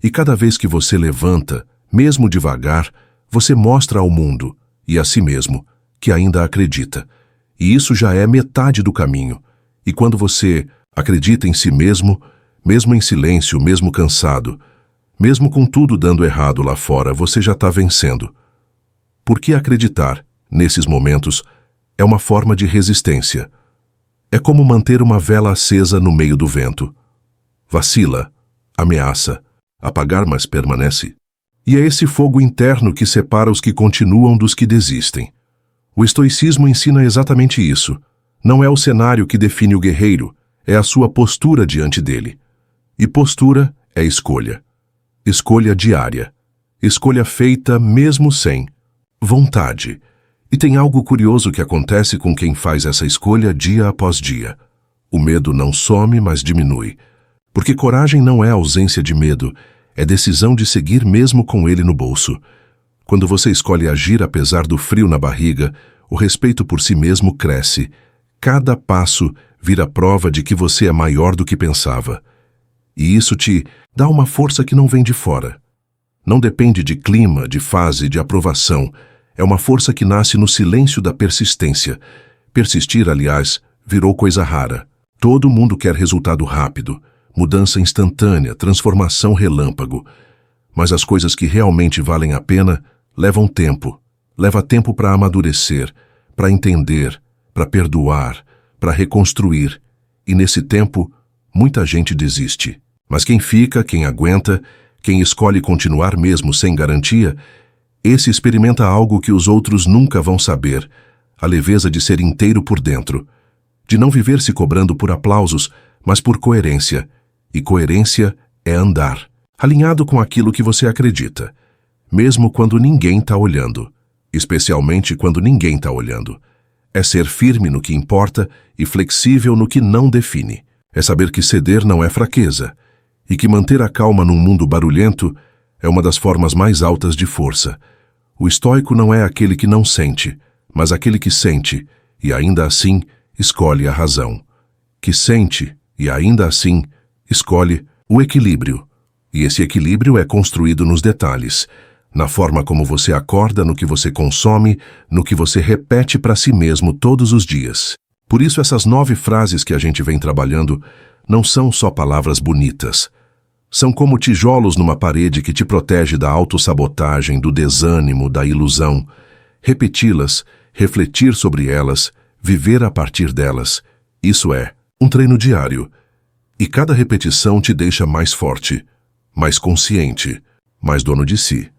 E cada vez que você levanta, mesmo devagar, você mostra ao mundo, e a si mesmo, que ainda acredita. E isso já é metade do caminho. E quando você acredita em si mesmo, mesmo em silêncio, mesmo cansado, mesmo com tudo dando errado lá fora, você já está vencendo. Porque acreditar, nesses momentos, é uma forma de resistência. É como manter uma vela acesa no meio do vento. Vacila, ameaça, apagar, mas permanece. E é esse fogo interno que separa os que continuam dos que desistem. O estoicismo ensina exatamente isso. Não é o cenário que define o guerreiro, é a sua postura diante dele. E postura é escolha. Escolha diária. Escolha feita mesmo sem vontade. E tem algo curioso que acontece com quem faz essa escolha dia após dia. O medo não some, mas diminui. Porque coragem não é ausência de medo, é decisão de seguir mesmo com ele no bolso. Quando você escolhe agir apesar do frio na barriga, o respeito por si mesmo cresce. Cada passo vira prova de que você é maior do que pensava. E isso te dá uma força que não vem de fora. Não depende de clima, de fase, de aprovação. É uma força que nasce no silêncio da persistência. Persistir, aliás, virou coisa rara. Todo mundo quer resultado rápido, mudança instantânea, transformação relâmpago. Mas as coisas que realmente valem a pena levam tempo. Leva tempo para amadurecer, para entender, para perdoar, para reconstruir. E nesse tempo, muita gente desiste. Mas quem fica, quem aguenta, quem escolhe continuar mesmo sem garantia, esse experimenta algo que os outros nunca vão saber, a leveza de ser inteiro por dentro, de não viver se cobrando por aplausos, mas por coerência. E coerência é andar, alinhado com aquilo que você acredita, mesmo quando ninguém está olhando, especialmente quando ninguém está olhando. É ser firme no que importa e flexível no que não define. É saber que ceder não é fraqueza, e que manter a calma num mundo barulhento é uma das formas mais altas de força. O estoico não é aquele que não sente, mas aquele que sente, e ainda assim escolhe a razão. Que sente, e ainda assim escolhe o equilíbrio. E esse equilíbrio é construído nos detalhes, na forma como você acorda, no que você consome, no que você repete para si mesmo todos os dias. Por isso essas 9 frases que a gente vem trabalhando não são só palavras bonitas. São como tijolos numa parede que te protege da autossabotagem, do desânimo, da ilusão. Repeti-las, refletir sobre elas, viver a partir delas. Isso é um treino diário. E cada repetição te deixa mais forte, mais consciente, mais dono de si.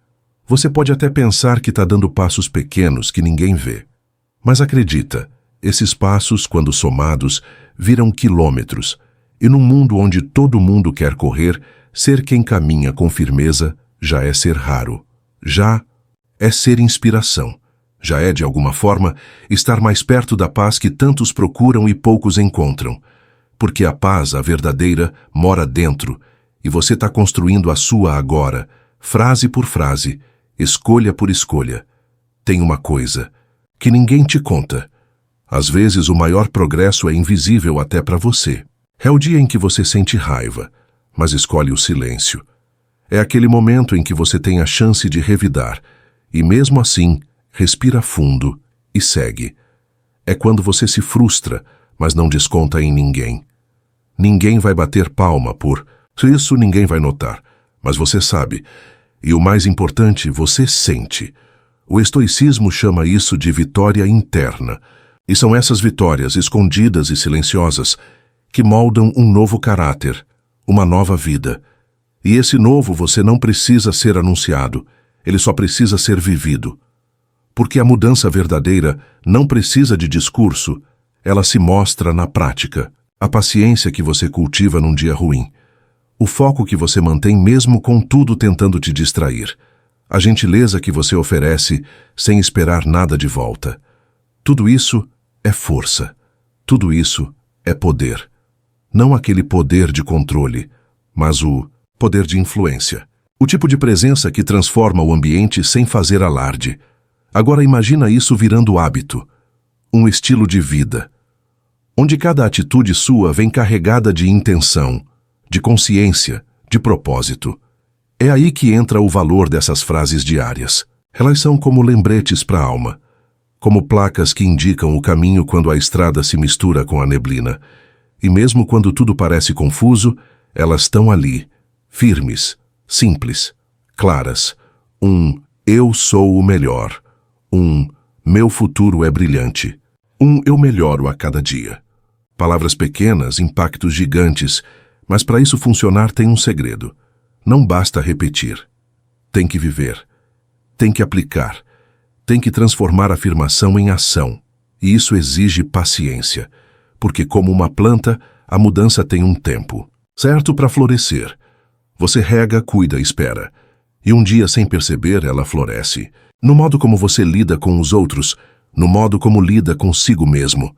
Você pode até pensar que está dando passos pequenos que ninguém vê. Mas acredita, esses passos, quando somados, viram quilômetros. E num mundo onde todo mundo quer correr, ser quem caminha com firmeza já é ser raro. Já é ser inspiração. Já é, de alguma forma, estar mais perto da paz que tantos procuram e poucos encontram. Porque a paz, a verdadeira, mora dentro, e você está construindo a sua agora, frase por frase, escolha por escolha. Tem uma coisa que ninguém te conta. Às vezes o maior progresso é invisível até para você. É o dia em que você sente raiva, mas escolhe o silêncio. É aquele momento em que você tem a chance de revidar, e mesmo assim, respira fundo e segue. É quando você se frustra, mas não desconta em ninguém. Ninguém vai bater palma por isso, ninguém vai notar, mas você sabe. E o mais importante, você sente. O estoicismo chama isso de vitória interna. E são essas vitórias, escondidas e silenciosas, que moldam um novo caráter, uma nova vida. E esse novo você não precisa ser anunciado, ele só precisa ser vivido. Porque a mudança verdadeira não precisa de discurso, ela se mostra na prática. A paciência que você cultiva num dia ruim. O foco que você mantém mesmo com tudo tentando te distrair. A gentileza que você oferece sem esperar nada de volta. Tudo isso é força. Tudo isso é poder. Não aquele poder de controle, mas o poder de influência. O tipo de presença que transforma o ambiente sem fazer alarde. Agora imagina isso virando hábito. Um estilo de vida. Onde cada atitude sua vem carregada de intenção, de consciência, de propósito. É aí que entra o valor dessas frases diárias. Elas são como lembretes para a alma, como placas que indicam o caminho quando a estrada se mistura com a neblina. E mesmo quando tudo parece confuso, elas estão ali, firmes, simples, claras. Um eu sou o melhor. Um meu futuro é brilhante. Um eu melhoro a cada dia. Palavras pequenas, impactos gigantes, mas para isso funcionar tem um segredo. Não basta repetir. tem que viver, tem que aplicar, tem que transformar a afirmação em ação. E isso exige paciência, porque como uma planta, a mudança tem um tempo certo para florescer. Você rega, cuida, espera. E um dia, sem perceber, ela floresce. No modo como você lida com os outros, no modo como lida consigo mesmo.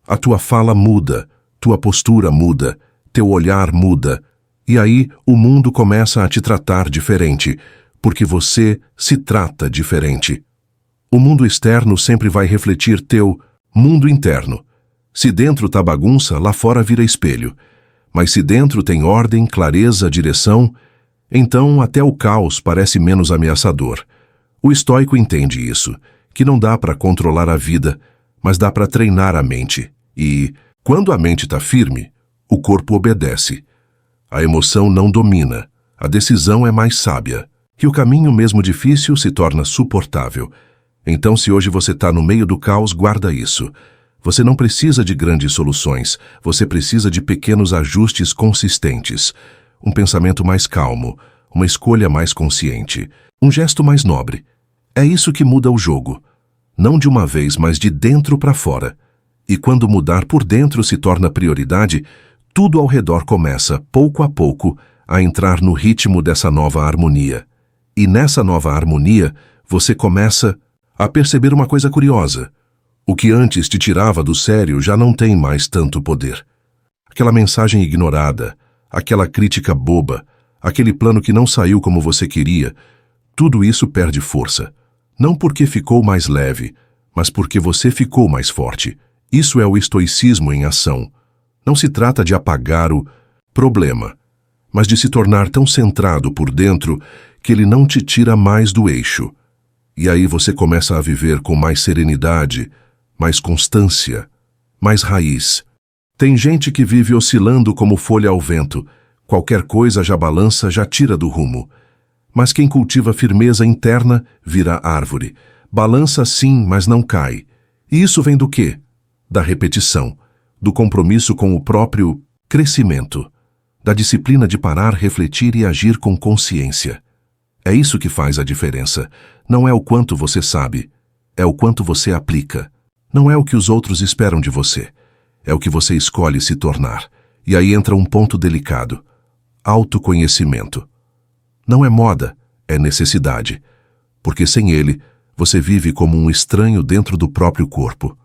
A tua fala muda, tua postura muda, teu olhar muda. E aí o mundo começa a te tratar diferente, porque você se trata diferente. O mundo externo sempre vai refletir teu mundo interno. Se dentro tá bagunça, lá fora vira espelho. Mas se dentro tem ordem, clareza, direção, então até o caos parece menos ameaçador. O estoico entende isso, que não dá para controlar a vida, mas dá para treinar a mente. E, quando a mente está firme, o corpo obedece. A emoção não domina, a decisão é mais sábia, e o caminho mesmo difícil se torna suportável. Então, se hoje você está no meio do caos, guarda isso. Você não precisa de grandes soluções, você precisa de pequenos ajustes consistentes. Um pensamento mais calmo, uma escolha mais consciente, um gesto mais nobre. É isso que muda o jogo. Não de uma vez, mas de dentro para fora. E quando mudar por dentro se torna prioridade, tudo ao redor começa, pouco a pouco, a entrar no ritmo dessa nova harmonia. E nessa nova harmonia, você começa a perceber uma coisa curiosa. O que antes te tirava do sério já não tem mais tanto poder. Aquela mensagem ignorada, aquela crítica boba, aquele plano que não saiu como você queria, tudo isso perde força. Não porque ficou mais leve, mas porque você ficou mais forte. Isso é o estoicismo em ação. Não se trata de apagar o problema, mas de se tornar tão centrado por dentro que ele não te tira mais do eixo. E aí você começa a viver com mais serenidade, mais constância, mais raiz. Tem gente que vive oscilando como folha ao vento. Qualquer coisa já balança, já tira do rumo. Mas quem cultiva firmeza interna vira árvore. Balança sim, mas não cai. E isso vem do quê? Da repetição, do compromisso com o próprio crescimento, da disciplina de parar, refletir e agir com consciência. É isso que faz a diferença. Não é o quanto você sabe, é o quanto você aplica. Não é o que os outros esperam de você, é o que você escolhe se tornar. E aí entra um ponto delicado: autoconhecimento. Não é moda, é necessidade, porque sem ele, você vive como um estranho dentro do próprio corpo.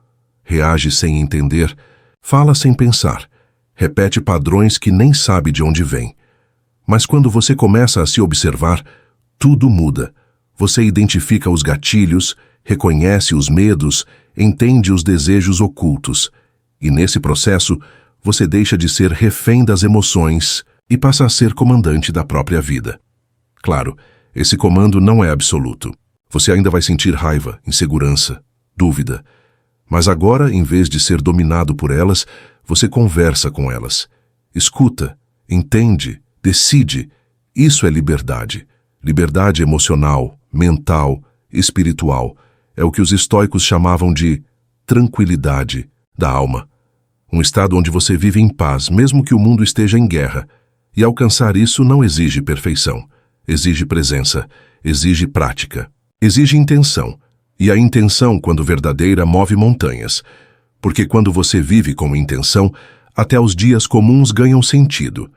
Reage sem entender, fala sem pensar, repete padrões que nem sabe de onde vêm. Mas quando você começa a se observar, tudo muda. Você identifica os gatilhos, reconhece os medos, entende os desejos ocultos. E nesse processo, você deixa de ser refém das emoções e passa a ser comandante da própria vida. Claro, esse comando não é absoluto. Você ainda vai sentir raiva, insegurança, dúvida. Mas agora, em vez de ser dominado por elas, você conversa com elas. Escuta, entende, decide. Isso é liberdade. Liberdade emocional, mental, espiritual. É o que os estoicos chamavam de tranquilidade da alma. Um estado onde você vive em paz, mesmo que o mundo esteja em guerra. E alcançar isso não exige perfeição. Exige presença, exige prática, exige intenção. E a intenção, quando verdadeira, move montanhas. Porque quando você vive com intenção, até os dias comuns ganham sentido.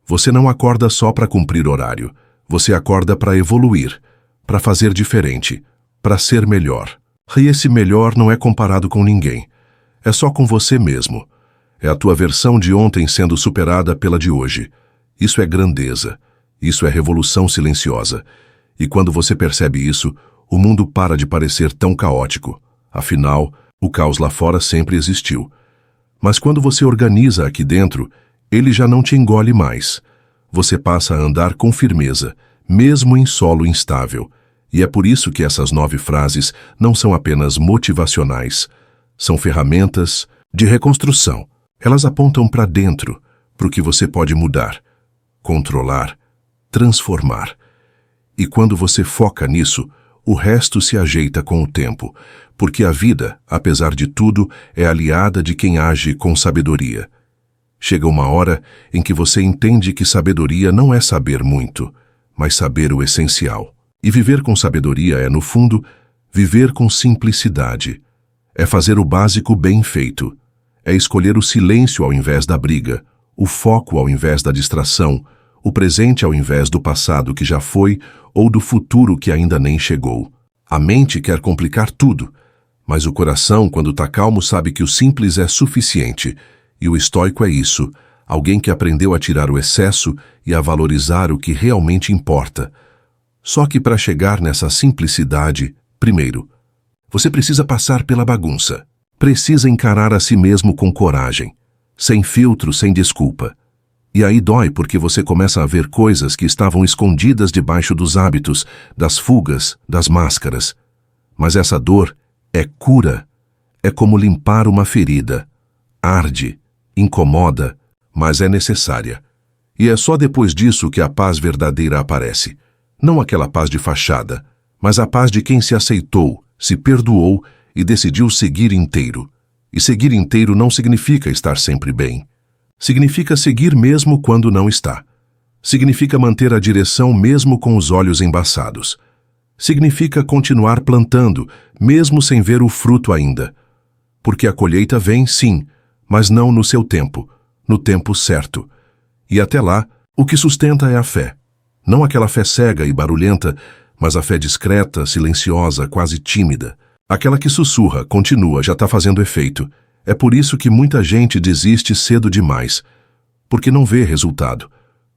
Você não acorda só para cumprir horário. Você acorda para evoluir, para fazer diferente, para ser melhor. E esse melhor não é comparado com ninguém. É só com você mesmo. É a tua versão de ontem sendo superada pela de hoje. Isso é grandeza. Isso é revolução silenciosa. E quando você percebe isso, o mundo para de parecer tão caótico. Afinal, o caos lá fora sempre existiu. Mas quando você organiza aqui dentro, ele já não te engole mais. Você passa a andar com firmeza, mesmo em solo instável. E é por isso que essas 9 frases não são apenas motivacionais. São ferramentas de reconstrução. Elas apontam para dentro, para o que você pode mudar, controlar, transformar. E quando você foca nisso, o resto se ajeita com o tempo, porque a vida, apesar de tudo, é aliada de quem age com sabedoria. Chega uma hora em que você entende que sabedoria não é saber muito, mas saber o essencial. E viver com sabedoria é, no fundo, viver com simplicidade. É fazer o básico bem feito. É escolher o silêncio ao invés da briga, o foco ao invés da distração, o presente ao invés do passado que já foi ou do futuro que ainda nem chegou. A mente quer complicar tudo, mas o coração, quando está calmo, sabe que o simples é suficiente. E o estoico é isso, alguém que aprendeu a tirar o excesso e a valorizar o que realmente importa. Só que para chegar nessa simplicidade, primeiro, você precisa passar pela bagunça. Precisa encarar a si mesmo com coragem, sem filtro, sem desculpa. E aí dói porque você começa a ver coisas que estavam escondidas debaixo dos hábitos, das fugas, das máscaras. Mas essa dor é cura. É como limpar uma ferida. Arde, incomoda, mas é necessária. E é só depois disso que a paz verdadeira aparece. Não aquela paz de fachada, mas a paz de quem se aceitou, se perdoou e decidiu seguir inteiro. E seguir inteiro não significa estar sempre bem. Significa seguir mesmo quando não está. Significa manter a direção mesmo com os olhos embaçados. Significa continuar plantando, mesmo sem ver o fruto ainda. Porque a colheita vem, sim, mas não no seu tempo, no tempo certo. E até lá, o que sustenta é a fé. Não aquela fé cega e barulhenta, mas a fé discreta, silenciosa, quase tímida. Aquela que sussurra, continua, já está fazendo efeito. É por isso que muita gente desiste cedo demais. Porque não vê resultado.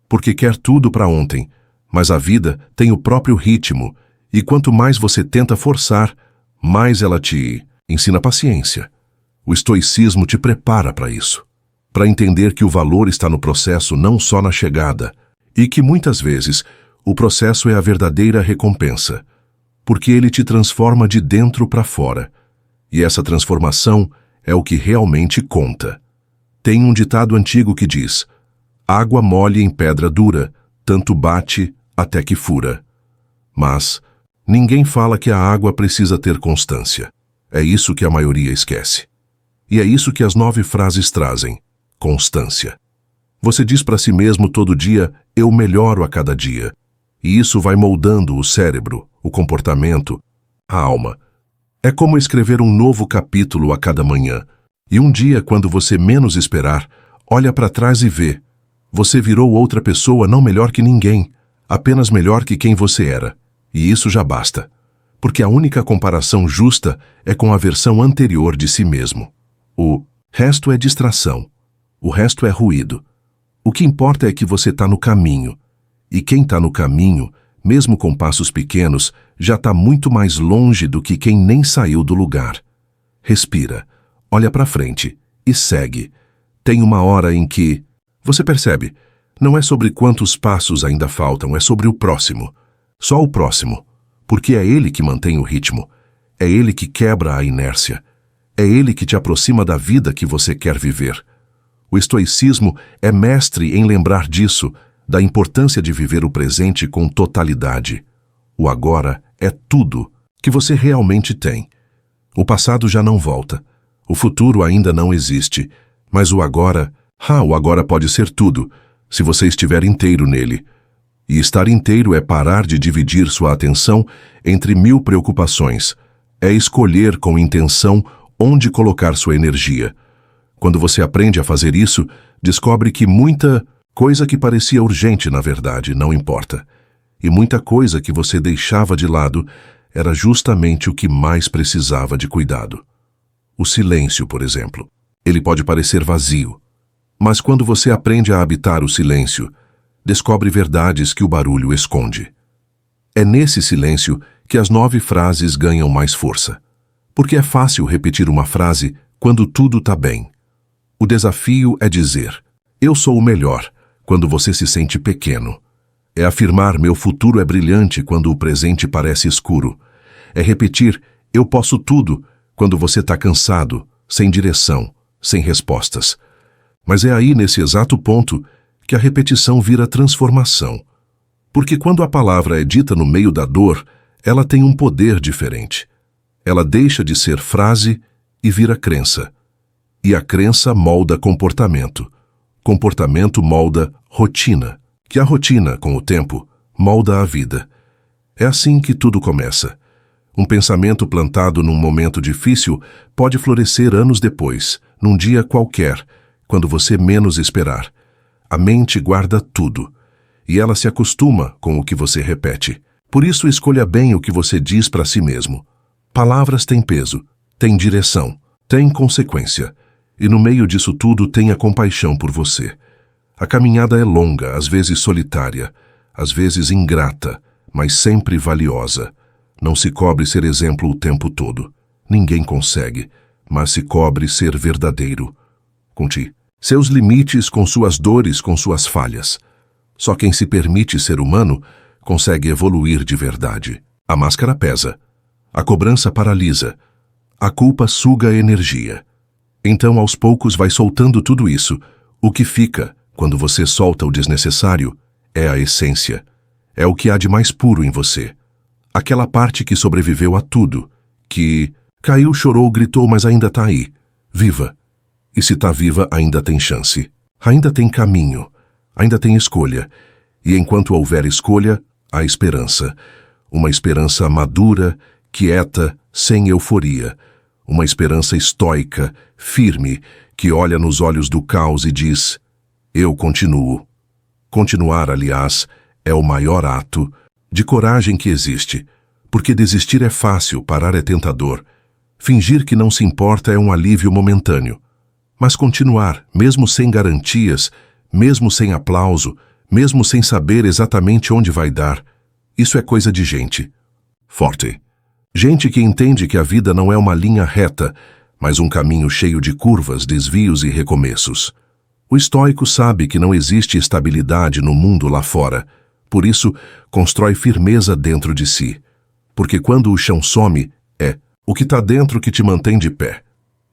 Porque quer tudo para ontem. Mas a vida tem o próprio ritmo. E quanto mais você tenta forçar, mais ela te ensina paciência. O estoicismo te prepara para isso. Para entender que o valor está no processo, não só na chegada. E que muitas vezes o processo é a verdadeira recompensa. Porque ele te transforma de dentro para fora. E essa transformação é o que realmente conta. Tem um ditado antigo que diz: água mole em pedra dura, tanto bate até que fura. Mas ninguém fala que a água precisa ter constância. É isso que a maioria esquece. E é isso que as 9 frases trazem: constância. Você diz para si mesmo todo dia: eu melhoro a cada dia. E isso vai moldando o cérebro, o comportamento, a alma. É como escrever um novo capítulo a cada manhã. E um dia, quando você menos esperar, olha para trás e vê. Você virou outra pessoa, não melhor que ninguém, apenas melhor que quem você era. E isso já basta. Porque a única comparação justa é com a versão anterior de si mesmo. O resto é distração. O resto é ruído. O que importa é que você está no caminho. E quem está no caminho, mesmo com passos pequenos, já está muito mais longe do que quem nem saiu do lugar. Respira, olha para frente e segue. Tem uma hora em que você percebe, não é sobre quantos passos ainda faltam, é sobre o próximo. Só o próximo, porque é ele que mantém o ritmo. É ele que quebra a inércia. É ele que te aproxima da vida que você quer viver. O estoicismo é mestre em lembrar disso, da importância de viver o presente com totalidade. O agora é tudo que você realmente tem. O passado já não volta. O futuro ainda não existe. Mas o agora pode ser tudo, se você estiver inteiro nele. E estar inteiro é parar de dividir sua atenção entre 1000 preocupações. É escolher com intenção onde colocar sua energia. Quando você aprende a fazer isso, descobre que muita coisa que parecia urgente, na verdade, não importa. E muita coisa que você deixava de lado era justamente o que mais precisava de cuidado. O silêncio, por exemplo. Ele pode parecer vazio. Mas quando você aprende a habitar o silêncio, descobre verdades que o barulho esconde. É nesse silêncio que as 9 frases ganham mais força. Porque é fácil repetir uma frase quando tudo está bem. O desafio é dizer: eu sou o melhor, quando você se sente pequeno. É afirmar: meu futuro é brilhante, quando o presente parece escuro. É repetir: eu posso tudo, quando você está cansado, sem direção, sem respostas. Mas é aí, nesse exato ponto, que a repetição vira transformação. Porque quando a palavra é dita no meio da dor, ela tem um poder diferente. Ela deixa de ser frase e vira crença. E a crença molda comportamento. Comportamento molda rotina. Que a rotina, com o tempo, molda a vida. É assim que tudo começa. Um pensamento plantado num momento difícil pode florescer anos depois, num dia qualquer, quando você menos esperar. A mente guarda tudo, e ela se acostuma com o que você repete. Por isso, escolha bem o que você diz para si mesmo. Palavras têm peso, têm direção, têm consequência, e no meio disso tudo tenha compaixão por você. A caminhada é longa, às vezes solitária, às vezes ingrata, mas sempre valiosa. Não se cobre ser exemplo o tempo todo. Ninguém consegue, mas se cobre ser verdadeiro. Conte seus limites com suas dores, com suas falhas. Só quem se permite ser humano consegue evoluir de verdade. A máscara pesa. A cobrança paralisa. A culpa suga a energia. Então, aos poucos, vai soltando tudo isso. O que fica, quando você solta o desnecessário, é a essência. É o que há de mais puro em você. Aquela parte que sobreviveu a tudo, que caiu, chorou, gritou, mas ainda está aí, viva. E se está viva, ainda tem chance. Ainda tem caminho. Ainda tem escolha. E enquanto houver escolha, há esperança. Uma esperança madura, quieta, sem euforia. Uma esperança estoica, firme, que olha nos olhos do caos e diz: eu continuo. Continuar, aliás, é o maior ato de coragem que existe, porque desistir é fácil, parar é tentador. Fingir que não se importa é um alívio momentâneo. Mas continuar, mesmo sem garantias, mesmo sem aplauso, mesmo sem saber exatamente onde vai dar, isso é coisa de gente forte. Gente que entende que a vida não é uma linha reta, mas um caminho cheio de curvas, desvios e recomeços. O estoico sabe que não existe estabilidade no mundo lá fora, por isso constrói firmeza dentro de si. Porque quando o chão some, é o que está dentro que te mantém de pé.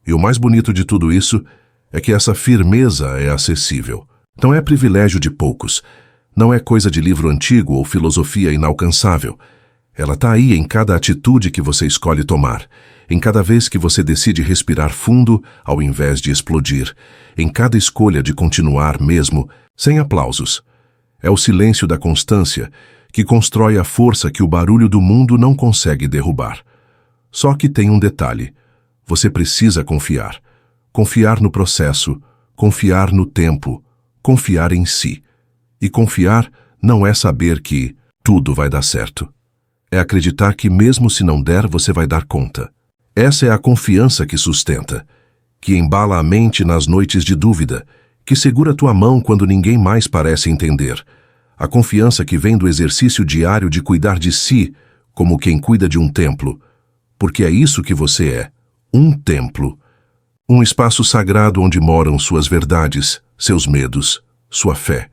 E o mais bonito de tudo isso é que essa firmeza é acessível. Não é privilégio de poucos. Não é coisa de livro antigo ou filosofia inalcançável. Ela está aí em cada atitude que você escolhe tomar, em cada vez que você decide respirar fundo ao invés de explodir, em cada escolha de continuar mesmo, sem aplausos. É o silêncio da constância que constrói a força que o barulho do mundo não consegue derrubar. Só que tem um detalhe. Você precisa confiar. Confiar no processo, confiar no tempo, confiar em si. E confiar não é saber que tudo vai dar certo. É acreditar que mesmo se não der, você vai dar conta. Essa é a confiança que sustenta, que embala a mente nas noites de dúvida, que segura tua mão quando ninguém mais parece entender. A confiança que vem do exercício diário de cuidar de si, como quem cuida de um templo. Porque é isso que você é, um templo. Um espaço sagrado onde moram suas verdades, seus medos, sua fé.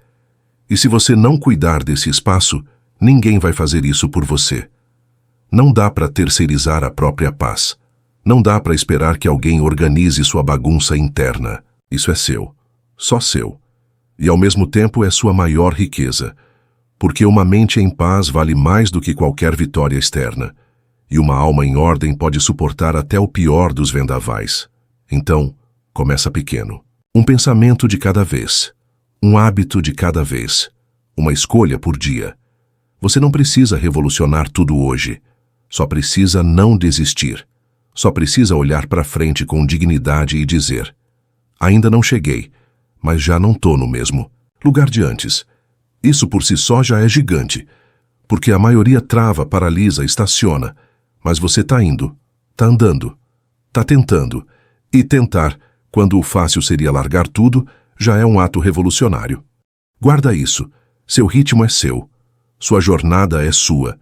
E se você não cuidar desse espaço, ninguém vai fazer isso por você. Não dá para terceirizar a própria paz. Não dá para esperar que alguém organize sua bagunça interna. Isso é seu. Só seu. E ao mesmo tempo é sua maior riqueza. Porque uma mente em paz vale mais do que qualquer vitória externa. E uma alma em ordem pode suportar até o pior dos vendavais. Então, começa pequeno. Um pensamento de cada vez. Um hábito de cada vez. Uma escolha por dia. Você não precisa revolucionar tudo hoje. Só precisa não desistir. Só precisa olhar para frente com dignidade e dizer: ainda não cheguei, mas já não tô no mesmo lugar de antes. Isso por si só já é gigante, porque a maioria trava, paralisa, estaciona. Mas você tá indo, tá andando, tá tentando. E tentar, quando o fácil seria largar tudo, já é um ato revolucionário. Guarda isso. Seu ritmo é seu. Sua jornada é sua.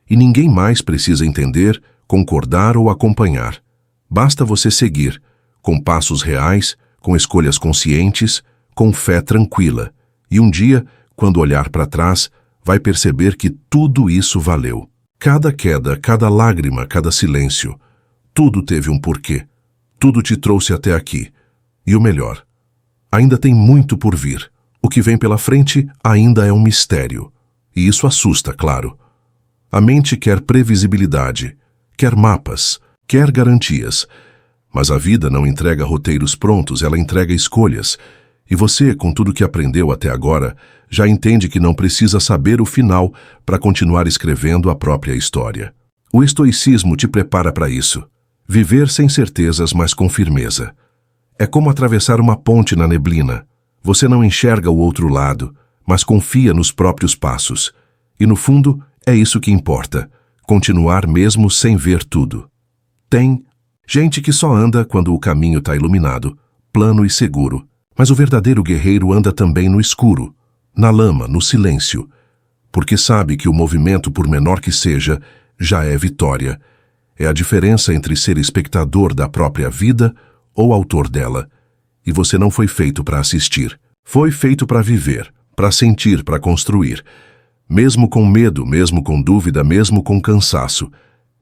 E ninguém mais precisa entender, concordar ou acompanhar. Basta você seguir, com passos reais, com escolhas conscientes, com fé tranquila. E um dia, quando olhar para trás, vai perceber que tudo isso valeu. Cada queda, cada lágrima, cada silêncio, tudo teve um porquê. Tudo te trouxe até aqui. E o melhor, ainda tem muito por vir. O que vem pela frente ainda é um mistério. E isso assusta, claro. A mente quer previsibilidade, quer mapas, quer garantias. Mas a vida não entrega roteiros prontos, ela entrega escolhas. E você, com tudo que aprendeu até agora, já entende que não precisa saber o final para continuar escrevendo a própria história. O estoicismo te prepara para isso. Viver sem certezas, mas com firmeza. É como atravessar uma ponte na neblina. Você não enxerga o outro lado, mas confia nos próprios passos. E no fundo, é isso que importa. Continuar mesmo sem ver tudo. Tem gente que só anda quando o caminho está iluminado, plano e seguro. Mas o verdadeiro guerreiro anda também no escuro, na lama, no silêncio, porque sabe que o movimento, por menor que seja, já é vitória. É a diferença entre ser espectador da própria vida ou autor dela. E você não foi feito para assistir. Foi feito para viver, para sentir, para construir. Mesmo com medo, mesmo com dúvida, mesmo com cansaço.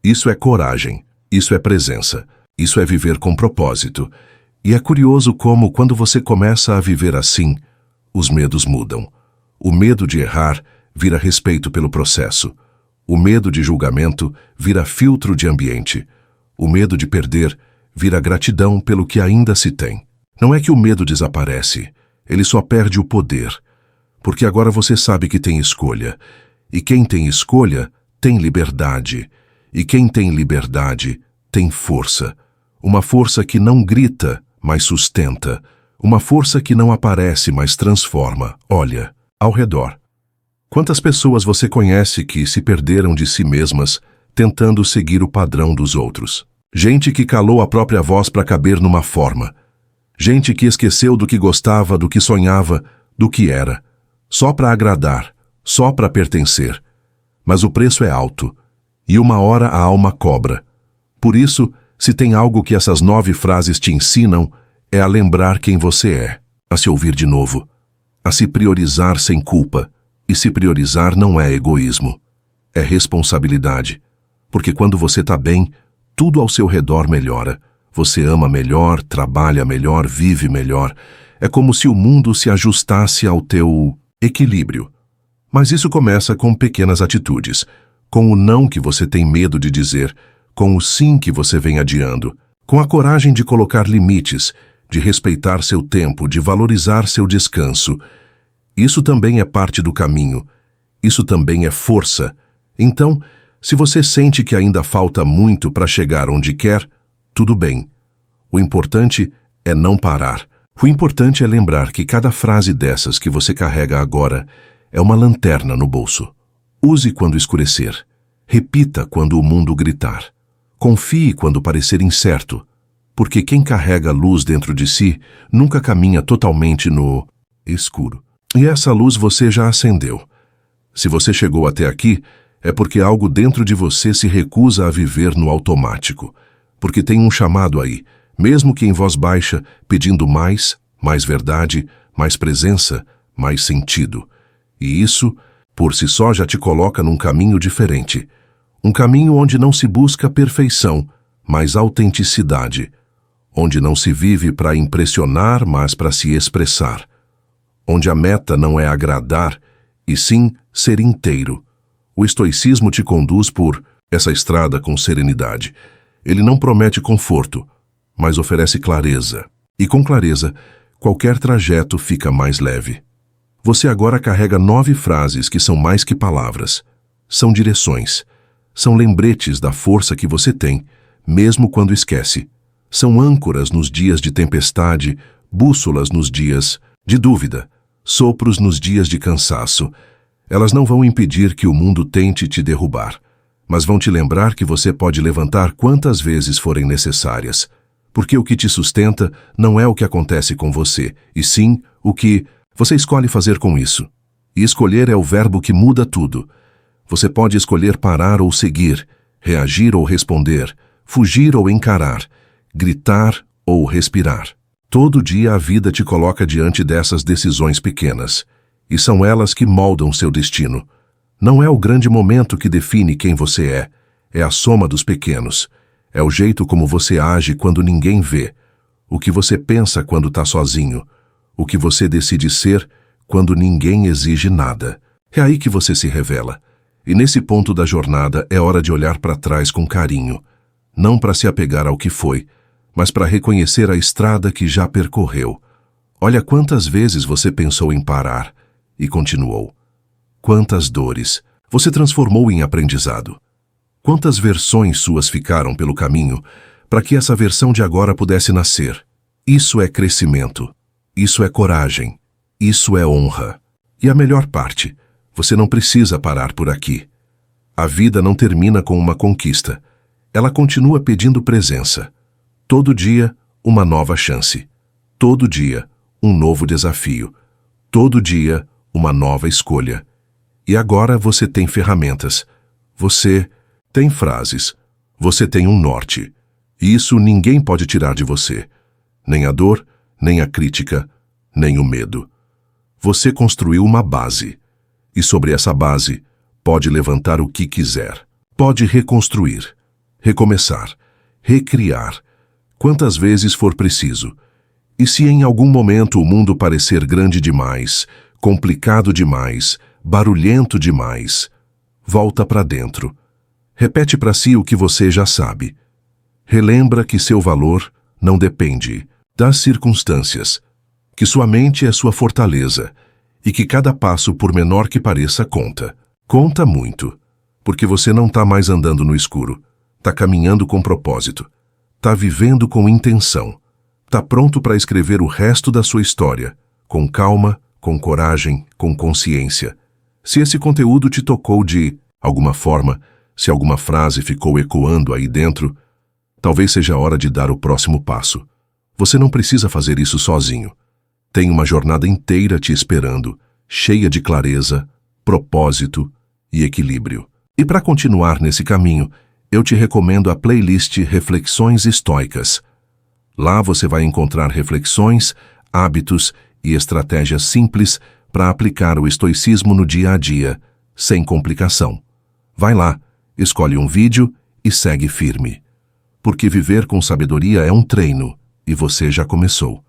Isso é coragem, isso é presença, isso é viver com propósito. E é curioso como, quando você começa a viver assim, os medos mudam. O medo de errar vira respeito pelo processo. O medo de julgamento vira filtro de ambiente. O medo de perder vira gratidão pelo que ainda se tem. Não é que o medo desaparece, ele só perde o poder. Porque agora você sabe que tem escolha. E quem tem escolha, tem liberdade. E quem tem liberdade, tem força. Uma força que não grita, mas sustenta. Uma força que não aparece, mas transforma. Olha, ao redor. Quantas pessoas você conhece que se perderam de si mesmas, tentando seguir o padrão dos outros? Gente que calou a própria voz para caber numa forma. Gente que esqueceu do que gostava, do que sonhava, do que era. Só para agradar, só para pertencer. Mas o preço é alto. E uma hora a alma cobra. Por isso, se tem algo que essas 9 frases te ensinam, é a lembrar quem você é, a se ouvir de novo, a se priorizar sem culpa. E se priorizar não é egoísmo, é responsabilidade. Porque quando você está bem, tudo ao seu redor melhora. Você ama melhor, trabalha melhor, vive melhor. É como se o mundo se ajustasse ao teu equilíbrio. Mas isso começa com pequenas atitudes, com o não que você tem medo de dizer, com o sim que você vem adiando, com a coragem de colocar limites, de respeitar seu tempo, de valorizar seu descanso. Isso também é parte do caminho. Isso também é força. Então, se você sente que ainda falta muito para chegar onde quer, tudo bem. O importante é não parar. O importante é lembrar que cada frase dessas que você carrega agora é uma lanterna no bolso. Use quando escurecer. Repita quando o mundo gritar. Confie quando parecer incerto, porque quem carrega luz dentro de si nunca caminha totalmente no escuro. E essa luz você já acendeu. Se você chegou até aqui, é porque algo dentro de você se recusa a viver no automático, porque tem um chamado aí, mesmo que em voz baixa, pedindo mais verdade, mais presença, mais sentido. E isso, por si só, já te coloca num caminho diferente. Um caminho onde não se busca perfeição, mas autenticidade. Onde não se vive para impressionar, mas para se expressar. Onde a meta não é agradar, e sim ser inteiro. O estoicismo te conduz por essa estrada com serenidade. Ele não promete conforto, mas oferece clareza. E com clareza, qualquer trajeto fica mais leve. Você agora carrega 9 frases que são mais que palavras. São direções. São lembretes da força que você tem, mesmo quando esquece. São âncoras nos dias de tempestade, bússolas nos dias de dúvida, sopros nos dias de cansaço. Elas não vão impedir que o mundo tente te derrubar, mas vão te lembrar que você pode levantar quantas vezes forem necessárias. Porque o que te sustenta não é o que acontece com você, e sim o que você escolhe fazer com isso. E escolher é o verbo que muda tudo. Você pode escolher parar ou seguir, reagir ou responder, fugir ou encarar, gritar ou respirar. Todo dia a vida te coloca diante dessas decisões pequenas, e são elas que moldam seu destino. Não é o grande momento que define quem você é a soma dos pequenos. É o jeito como você age quando ninguém vê, o que você pensa quando está sozinho, o que você decide ser quando ninguém exige nada. É aí que você se revela. E nesse ponto da jornada é hora de olhar para trás com carinho, não para se apegar ao que foi, mas para reconhecer a estrada que já percorreu. Olha quantas vezes você pensou em parar e continuou. Quantas dores você transformou em aprendizado. Quantas versões suas ficaram pelo caminho para que essa versão de agora pudesse nascer. Isso é crescimento. Isso é coragem. Isso é honra. E a melhor parte, você não precisa parar por aqui. A vida não termina com uma conquista. Ela continua pedindo presença. Todo dia, uma nova chance. Todo dia, um novo desafio. Todo dia, uma nova escolha. E agora você tem ferramentas. Você tem frases. Você tem um norte. E isso ninguém pode tirar de você. Nem a dor, nem a crítica, nem o medo. Você construiu uma base. E sobre essa base, pode levantar o que quiser. Pode reconstruir, recomeçar, recriar, quantas vezes for preciso. E se em algum momento o mundo parecer grande demais, complicado demais, barulhento demais, volta para dentro. Repete para si o que você já sabe. Relembra que seu valor não depende das circunstâncias, que sua mente é sua fortaleza e que cada passo, por menor que pareça, conta. Conta muito, porque você não está mais andando no escuro, está caminhando com propósito, está vivendo com intenção, está pronto para escrever o resto da sua história, com calma, com coragem, com consciência. Se esse conteúdo te tocou de alguma forma, se alguma frase ficou ecoando aí dentro, talvez seja a hora de dar o próximo passo. Você não precisa fazer isso sozinho. Tem uma jornada inteira te esperando, cheia de clareza, propósito e equilíbrio. E para continuar nesse caminho, eu te recomendo a playlist Reflexões Estoicas. Lá você vai encontrar reflexões, hábitos e estratégias simples para aplicar o estoicismo no dia a dia, sem complicação. Vai lá, escolhe um vídeo e segue firme. Porque viver com sabedoria é um treino, e você já começou.